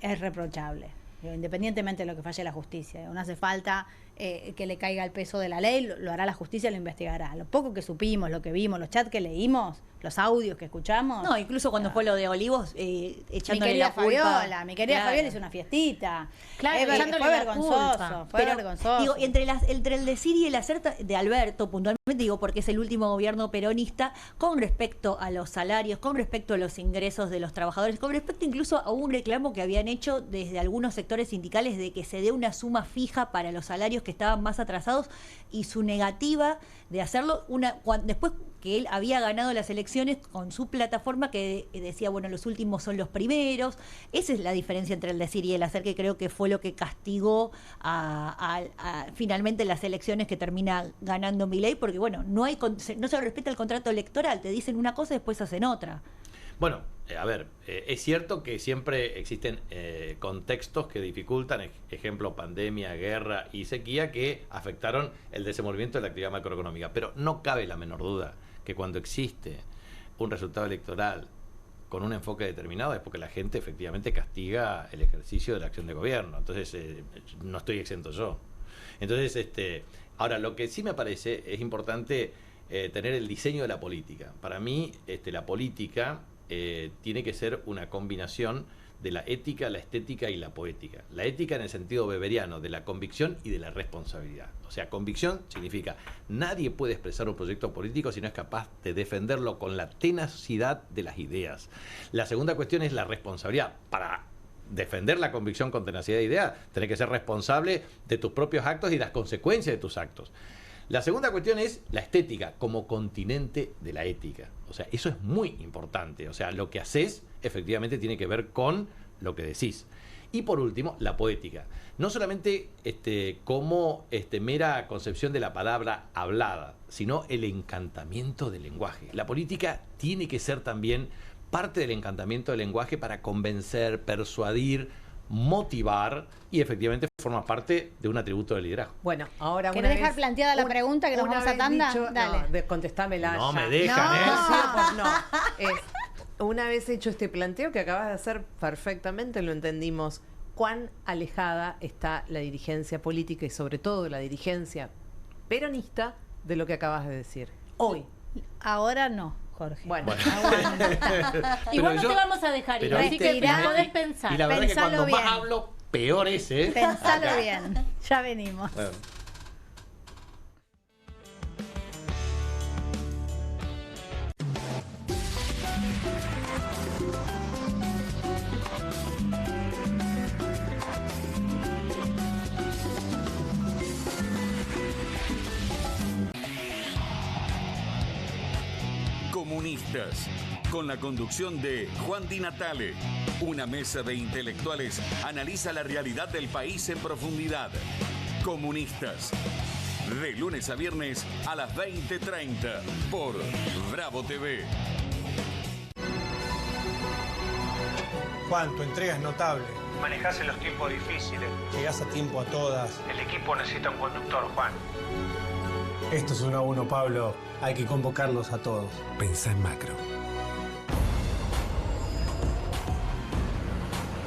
es reprochable, independientemente de lo que falle la justicia. No hace falta que le caiga el peso de la ley, lo hará la justicia, lo investigará. Lo poco que supimos, lo que vimos, los chats que leímos, los audios que escuchamos. No, incluso cuando fue lo de Olivos, echándole la culpa. Mi querida Fabiola hizo una fiestita. Claro, fue vergonzoso. Fue vergonzoso. Digo, entre el decir y el hacer de Alberto, puntualmente digo, porque es el último gobierno peronista, con respecto a los salarios, con respecto a los ingresos de los trabajadores, con respecto incluso a un reclamo que habían hecho desde algunos sectores sindicales de que se dé una suma fija para los salarios que estaban más atrasados, y su negativa de hacerlo después que él había ganado las elecciones con su plataforma que decía, bueno, los últimos son los primeros. Esa es la diferencia entre el decir y el hacer, que creo que fue lo que castigó finalmente las elecciones que termina ganando Milei, porque bueno, no se respeta el contrato electoral, te dicen una cosa y después hacen otra. Bueno, a ver, es cierto que siempre existen contextos que dificultan, ejemplo, pandemia, guerra y sequía, que afectaron el desenvolvimiento de la actividad macroeconómica. Pero no cabe la menor duda que cuando existe un resultado electoral con un enfoque determinado es porque la gente efectivamente castiga el ejercicio de la acción de gobierno. Entonces, no estoy exento yo. Entonces, ahora, lo que sí me parece es importante tener el diseño de la política. Para mí, la política tiene que ser una combinación de la ética, la estética y la poética. La ética en el sentido weberiano, de la convicción y de la responsabilidad. O sea, convicción significa nadie puede expresar un proyecto político si no es capaz de defenderlo con la tenacidad de las ideas. La segunda cuestión es la responsabilidad. Para defender la convicción con tenacidad de ideas, tenés que ser responsable de tus propios actos y las consecuencias de tus actos. La segunda cuestión es la estética como continente de la ética. O sea, eso es muy importante. O sea, lo que haces efectivamente tiene que ver con lo que decís. Y por último, la poética. No solamente como mera concepción de la palabra hablada, sino el encantamiento del lenguaje. La política tiene que ser también parte del encantamiento del lenguaje para convencer, persuadir, motivar, y efectivamente forma parte de un atributo de liderazgo. Bueno, ahora ¿querés dejar planteada la pregunta que nos vamos a tanda? Dale. No, contestámela. No ya. me dejan, Una vez hecho este planteo que acabas de hacer perfectamente, lo entendimos. cuán alejada está la dirigencia política y sobre todo la dirigencia peronista de lo que acabas de decir. Hoy. Ahora no, Jorge. Bueno. Igual no te vamos a dejar ir, así que podés pensar. Y la verdad Pensalo que cuando bien. más hablo, peor es, ¿eh? Pensalo bien. Ya venimos. Bueno. Comunistas, con la conducción de Juan Di Natale. Una mesa de intelectuales analiza la realidad del país en profundidad. Comunistas, de lunes a viernes a las 20:30 por Bravo TV. Juan, tu entrega es notable. Manejás en los tiempos difíciles. Llegás a tiempo a todas. El equipo necesita un conductor, Juan. Esto es 1 a 1, Pablo. Hay que convocarlos a todos. Pensá en macro.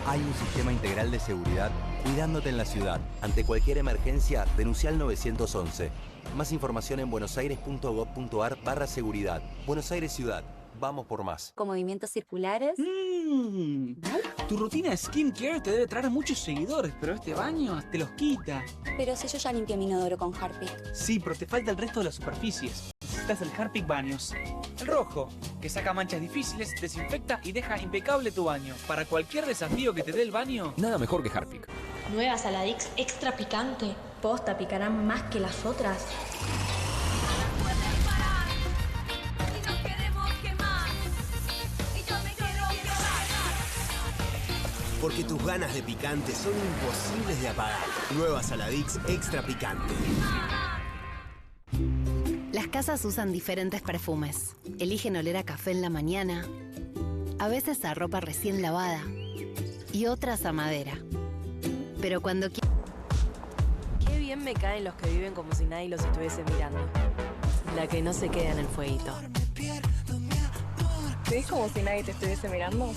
Hay un sistema integral de seguridad cuidándote en la ciudad. Ante cualquier emergencia, denuncia al 911. Más información en buenosaires.gov.ar/seguridad. Buenos Aires Ciudad. Vamos por más. Con movimientos circulares. Tu rutina de skincare te debe traer muchos seguidores, pero este baño te los quita. Pero si yo ya limpié mi inodoro con Harpic. Sí, pero te falta el resto de las superficies. Necesitas el Harpic Baños. El rojo, que saca manchas difíciles, desinfecta y deja impecable tu baño. Para cualquier desafío que te dé el baño. Nada mejor que Harpic. Nueva Saladix extra picante. Posta picarán más que las otras. Porque tus ganas de picante son imposibles de apagar. Nueva Saladix extra picante. Las casas usan diferentes perfumes. Eligen oler a café en la mañana, a veces a ropa recién lavada y otras a madera. Pero cuando Qué bien me caen los que viven como si nadie los estuviese mirando. La que no se queda en el fueguito. ¿Te ves como si nadie te estuviese mirando?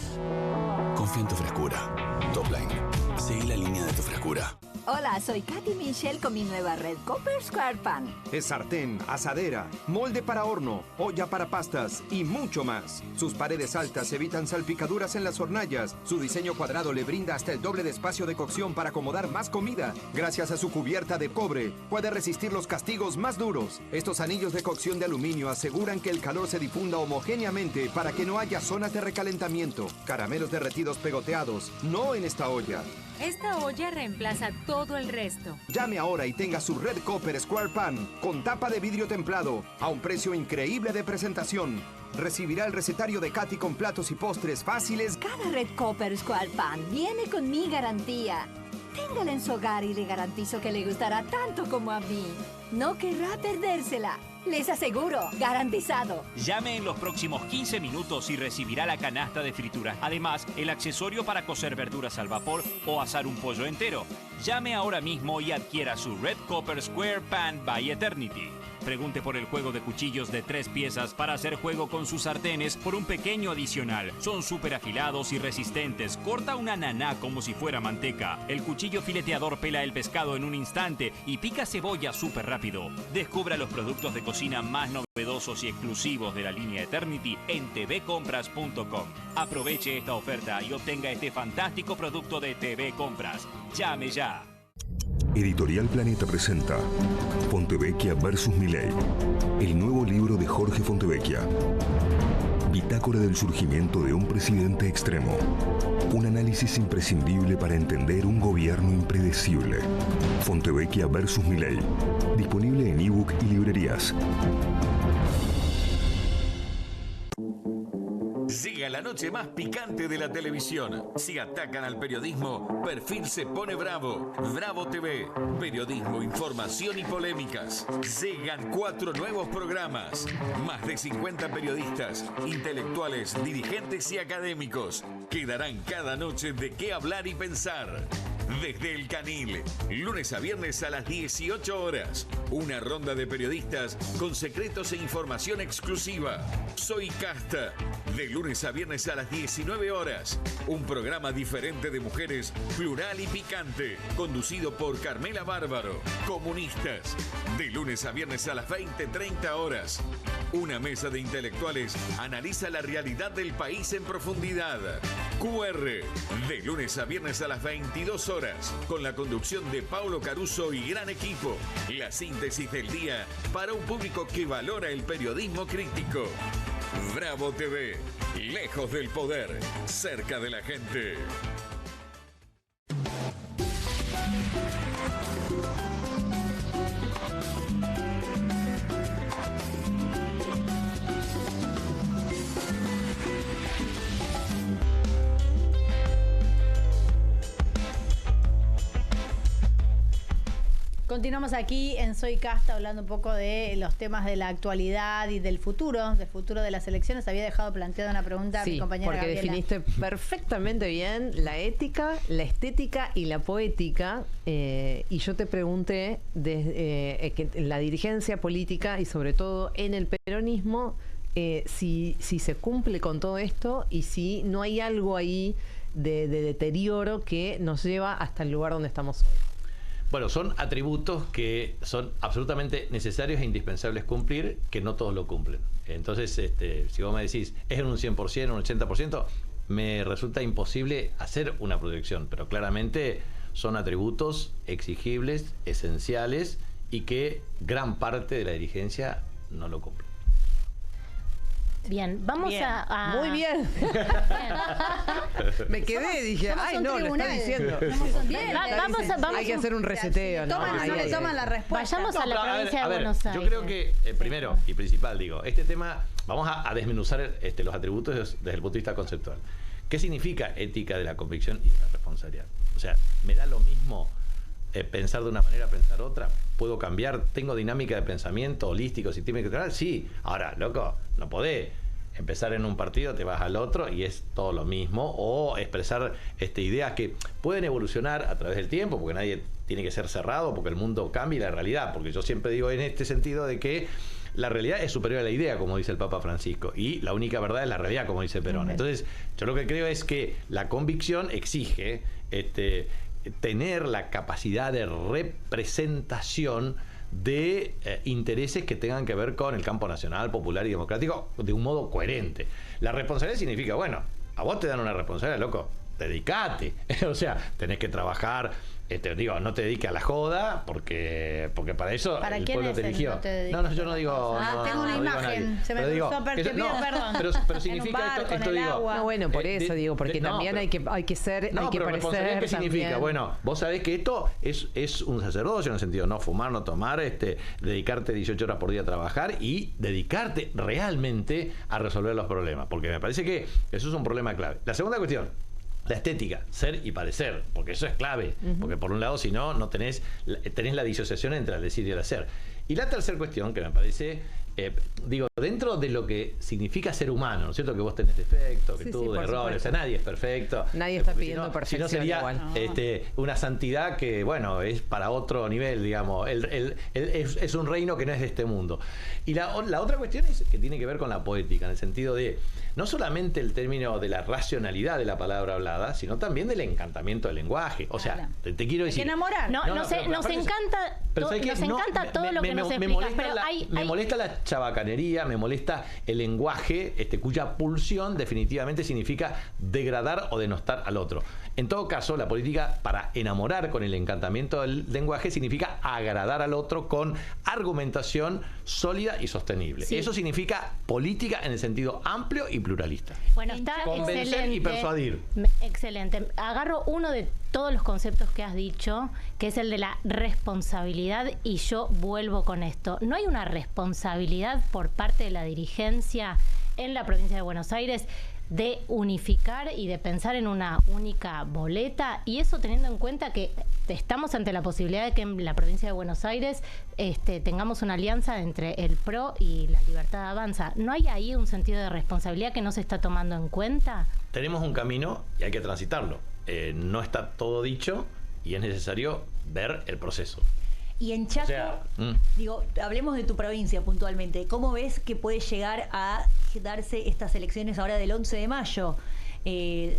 Confía en tu frescura. Topline. Seguí la línea de tu frescura. Hola, soy Katy Michelle con mi nueva Red Copper Square Pan. Es sartén, asadera, molde para horno, olla para pastas y mucho más. Sus paredes altas evitan salpicaduras en las hornallas. Su diseño cuadrado le brinda hasta el doble de espacio de cocción para acomodar más comida. Gracias a su cubierta de cobre, puede resistir los castigos más duros. Estos anillos de cocción de aluminio aseguran que el calor se difunda homogéneamente para que no haya zonas de recalentamiento. Caramelos derretidos pegoteados, no en esta olla. Esta olla reemplaza todo el resto. Llame ahora y tenga su Red Copper Square Pan con tapa de vidrio templado a un precio increíble de presentación. Recibirá el recetario de Katy con platos y postres fáciles. Cada Red Copper Square Pan viene con mi garantía. Téngala en su hogar y le garantizo que le gustará tanto como a mí. No querrá perdérsela. Les aseguro, garantizado. Llame en los próximos 15 minutos y recibirá la canasta de fritura. Además, el accesorio para cocer verduras al vapor o asar un pollo entero. Llame ahora mismo y adquiera su Red Copper Square Pan by Eternity. Pregunte por el juego de cuchillos de 3 piezas para hacer juego con sus sartenes por un pequeño adicional. Son súper afilados y resistentes. Corta una naná como si fuera manteca. El cuchillo fileteador pela el pescado en un instante y pica cebolla súper rápido. Descubra los productos de cocina más novedosos y exclusivos de la línea Eternity en tvcompras.com. Aproveche esta oferta y obtenga este fantástico producto de TV Compras. Llame ya. Editorial Planeta presenta Fontevecchia vs. Milei, el nuevo libro de Jorge Fontevecchia. Bitácora del surgimiento de un presidente extremo. Un análisis imprescindible para entender un gobierno impredecible. Fontevecchia vs. Milei. Disponible en ebook y librerías. Llega la noche más picante de la televisión. Si atacan al periodismo, Perfil se pone bravo. Bravo TV. Periodismo, información y polémicas. Llegan 4 nuevos programas. Más de 50 periodistas, intelectuales, dirigentes y académicos que darán cada noche de qué hablar y pensar. desde El Canil, lunes a viernes a las 18 horas. Una ronda de periodistas con secretos e información exclusiva. Soy Casta, de lunes a viernes a las 19 horas. Un programa diferente de mujeres, plural y picante, conducido por Carmela Bárbaro. Comunistas, de lunes a viernes a las 20:30 horas. Una mesa de intelectuales analiza la realidad del país en profundidad. QR, de lunes a viernes a las 22 horas, con la conducción de Paulo Caruso y gran equipo. La síntesis del día para un público que valora el periodismo crítico. Bravo TV, lejos del poder, cerca de la gente. Continuamos aquí en Soy Casta hablando un poco de los temas de la actualidad y del futuro de las elecciones. Había dejado planteada una pregunta a mi compañera porque Gabriela. definiste perfectamente bien la ética, la estética y la poética. Y yo te pregunté que la dirigencia política y sobre todo en el peronismo, si se cumple con todo esto y si no hay algo ahí de deterioro que nos lleva hasta el lugar donde estamos hoy. Bueno, son atributos que son absolutamente necesarios e indispensables cumplir, que no todos lo cumplen. Entonces, si vos me decís, ¿es en un 100%, un 80%? Me resulta imposible hacer una proyección, pero claramente son atributos exigibles, esenciales, y que gran parte de la dirigencia no lo cumple. Bien, vamos Bien. a... Muy bien. Me quedé, dije, ay, no, lo está diciendo. Bien, vamos hay que hacer un reseteo, ¿no? No le toman la respuesta. Vayamos a la pero, provincia a de ver, Buenos Aires. yo creo que, primero y principal, digo, este tema, vamos a desmenuzar los atributos desde el punto de vista conceptual. ¿Qué significa ética de la convicción y de la responsabilidad? O sea, ¿me da lo mismo pensar de una manera, pensar otra? ¿Puedo cambiar? ¿Tengo dinámica de pensamiento holístico, sistémico, integral? Sí. Ahora, loco, no podés empezar en un partido, te vas al otro y es todo lo mismo, o expresar ideas que pueden evolucionar a través del tiempo, porque nadie tiene que ser cerrado, porque el mundo cambia y la realidad, porque yo siempre digo en este sentido de que la realidad es superior a la idea, como dice el Papa Francisco, y la única verdad es la realidad, como dice Perón. Entonces, yo lo que creo es que la convicción exige tener la capacidad de representación de intereses que tengan que ver con el campo nacional, popular y democrático de un modo coherente. La responsabilidad significa, bueno, a vos te dan una responsabilidad, loco, dedicate. O sea, tenés que trabajar, no te dediques a la joda, porque para eso ¿Para el quién pueblo es te eligió. No, yo no digo... tengo una imagen, se me cruzó, perdón. Pero significa esto digo... No, bueno, por eso digo, porque también hay que ser, hay que parecer. ¿Qué significa? Bueno, vos sabés que esto es un sacerdocio en el sentido no fumar, no tomar, dedicarte 18 horas por día a trabajar y dedicarte realmente a resolver los problemas, porque me parece que eso es un problema clave. La segunda cuestión, la estética, ser y parecer, porque eso es clave, porque por un lado, si no tenés la disociación entre el decir y el hacer. Y la tercera cuestión, que me parece, dentro de lo que significa ser humano, ¿no es cierto? Que vos tenés defectos, que tú errores, o sea, nadie es perfecto. Nadie está pidiendo perfección. Si no sería igual. Una santidad que, bueno, es para otro nivel, digamos. Es un reino que no es de este mundo. Y la otra cuestión es que tiene que ver con la poética, en el sentido de no solamente el término de la racionalidad de la palabra hablada, sino también del encantamiento del lenguaje. O sea, te quiero decir... Hay que enamorar. Nos encanta todo lo que nos explicas, pero me molesta la chabacanería, me molesta el lenguaje cuya pulsión definitivamente significa degradar o denostar al otro. En todo caso, la política, para enamorar con el encantamiento del lenguaje, significa agradar al otro con argumentación sólida y sostenible. Sí. Eso significa política en el sentido amplio y pluralista. Bueno, está convencer excelente, y persuadir. Excelente. Agarro uno de todos los conceptos que has dicho, que es el de la responsabilidad, y yo vuelvo con esto. ¿No hay una responsabilidad por parte de la dirigencia en la provincia de Buenos Aires de unificar y de pensar en una única boleta? Y eso teniendo en cuenta que estamos ante la posibilidad de que en la provincia de Buenos Aires tengamos una alianza entre el PRO y la Libertad Avanza. ¿No hay ahí un sentido de responsabilidad que no se está tomando en cuenta? Tenemos un camino y hay que transitarlo. No está todo dicho, y es necesario ver el proceso. Y en Chaco, digo, hablemos de tu provincia puntualmente. ¿Cómo ves que puede llegar a darse estas elecciones ahora del 11 de mayo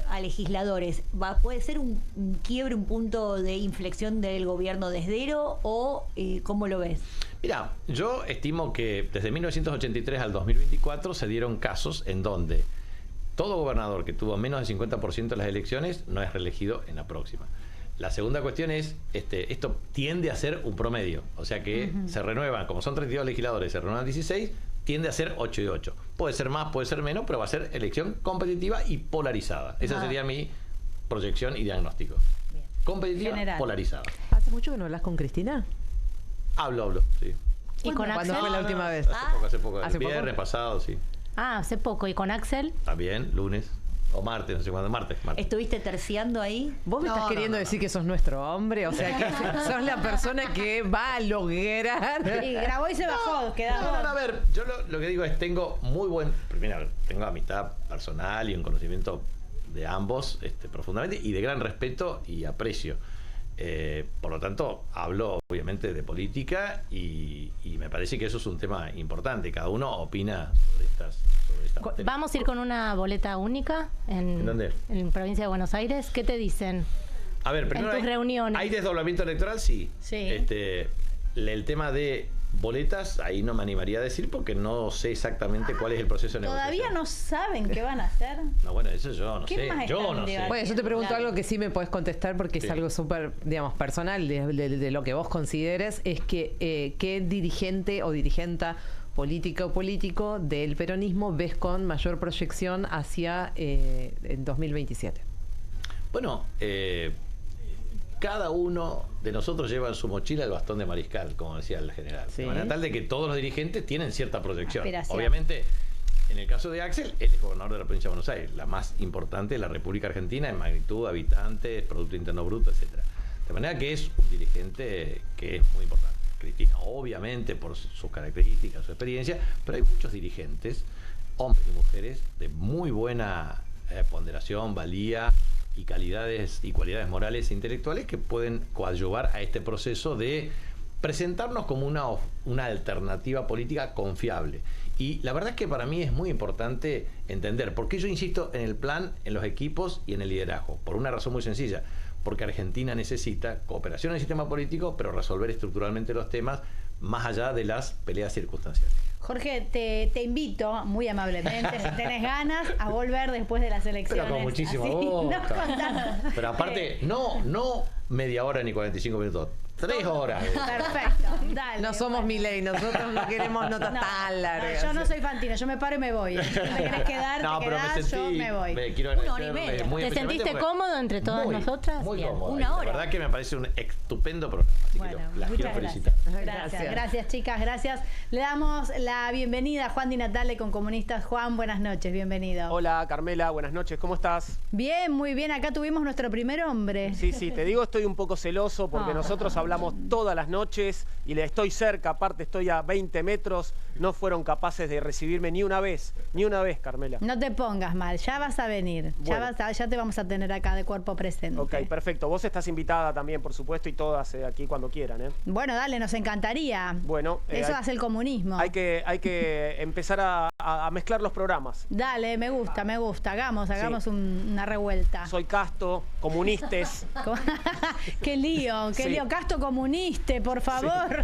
a legisladores? ¿Puede ser un quiebre, un punto de inflexión del gobierno desdero o cómo lo ves? Mira, yo estimo que desde 1983 al 2024 se dieron casos en donde todo gobernador que tuvo menos del 50% de las elecciones no es reelegido en la próxima. La segunda cuestión es, esto tiende a ser un promedio, o sea que se renuevan, como son 32 legisladores, se renuevan 16, tiende a ser 8 y 8. Puede ser más, puede ser menos, pero va a ser elección competitiva y polarizada. Esa sería mi proyección y diagnóstico. Bien. Competitiva, polarizada. ¿Hace mucho que no hablas con Cristina? Hablo, sí. ¿Y con Axel? ¿Cuándo fue la última vez? Hace poco. El viernes pasado, sí. Hace poco. ¿Y con Axel? También, lunes. O martes, no sé cuándo, martes. ¿Estuviste terciando ahí? ¿Vos me estás queriendo decir que sos nuestro hombre? O sea, que sos la persona que va a lograr. Y grabó y se bajó, quedó. No, a ver, yo lo que digo es, tengo muy buen... Primero, tengo amistad personal y un conocimiento de ambos profundamente y de gran respeto y aprecio. Por lo tanto, hablo obviamente de política y me parece que eso es un tema importante. Cada uno opina sobre estas materias. ¿Vamos a ir con una boleta única ¿En dónde? En provincia de Buenos Aires? ¿Qué te dicen? A ver, primero en tus reuniones. ¿Hay desdoblamiento electoral? Sí. El tema de boletas, ahí no me animaría a decir porque no sé exactamente cuál es el proceso de negociación. ¿Todavía no saben qué van a hacer? No, bueno, eso yo no sé. Yo no sé. Bueno, yo te pregunto algo que sí me podés contestar porque es algo súper, digamos, personal de lo que vos consideres, es que qué dirigente o dirigenta política o político del peronismo ves con mayor proyección hacia el 2027. Bueno, cada uno de nosotros lleva en su mochila el bastón de mariscal, como decía el general. De manera tal de que todos los dirigentes tienen cierta proyección. Aspiración. Obviamente, en el caso de Axel, él es gobernador de la provincia de Buenos Aires, la más importante de la República Argentina en magnitud, habitantes, Producto Interno Bruto, etcétera. De manera que es un dirigente que es muy importante. Cristina, obviamente, por sus características, su experiencia, pero hay muchos dirigentes, hombres y mujeres, de muy buena ponderación, valía y calidades y cualidades morales e intelectuales que pueden coadyuvar a este proceso de presentarnos como una alternativa política confiable. Y la verdad es que para mí es muy importante entender por qué yo insisto en el plan, en los equipos y en el liderazgo. Por una razón muy sencilla. Porque Argentina necesita cooperación en el sistema político, pero resolver estructuralmente los temas más allá de las peleas circunstanciales. Jorge, te invito muy amablemente, si tenés ganas, a volver después de las elecciones. Pero con muchísimo gusto. Pero aparte, no media hora ni 45 minutos. 3 horas. Perfecto, dale. No somos Milei, nosotros no queremos notas tan largas. Yo no soy Fantino, yo me paro y me voy. Si me querés quedar, te quedás, yo me voy. Quiero Una hora y media. ¿Te sentiste cómodo entre todas nosotras? Muy Bien. cómodo. Una hora. La verdad que me parece un estupendo programa. Así Bueno, que las quiero muchas felicitar. Gracias, chicas, gracias. Le damos la bienvenida a Juan Di Natale con Comunistas. Juan, buenas noches, bienvenido. Hola, Carmela, buenas noches, ¿cómo estás? Bien, muy bien, acá tuvimos nuestro primer hombre. Sí, te digo, estoy un poco celoso porque nosotros hablamos todas las noches y le estoy cerca, aparte estoy a 20 metros, no fueron capaces de recibirme ni una vez, Carmela. No te pongas mal, ya vas a venir, bueno. ya te vamos a tener acá de cuerpo presente. Ok, perfecto, vos estás invitada también, por supuesto, y todas aquí cuando quieran, ¿eh? Bueno, dale, nos encantaría. Bueno, eso hace el comunismo. Hay que empezar a mezclar los programas. Dale, me gusta, hagamos una revuelta. Soy casto, comunistes. Qué lío, casto comunista, por favor.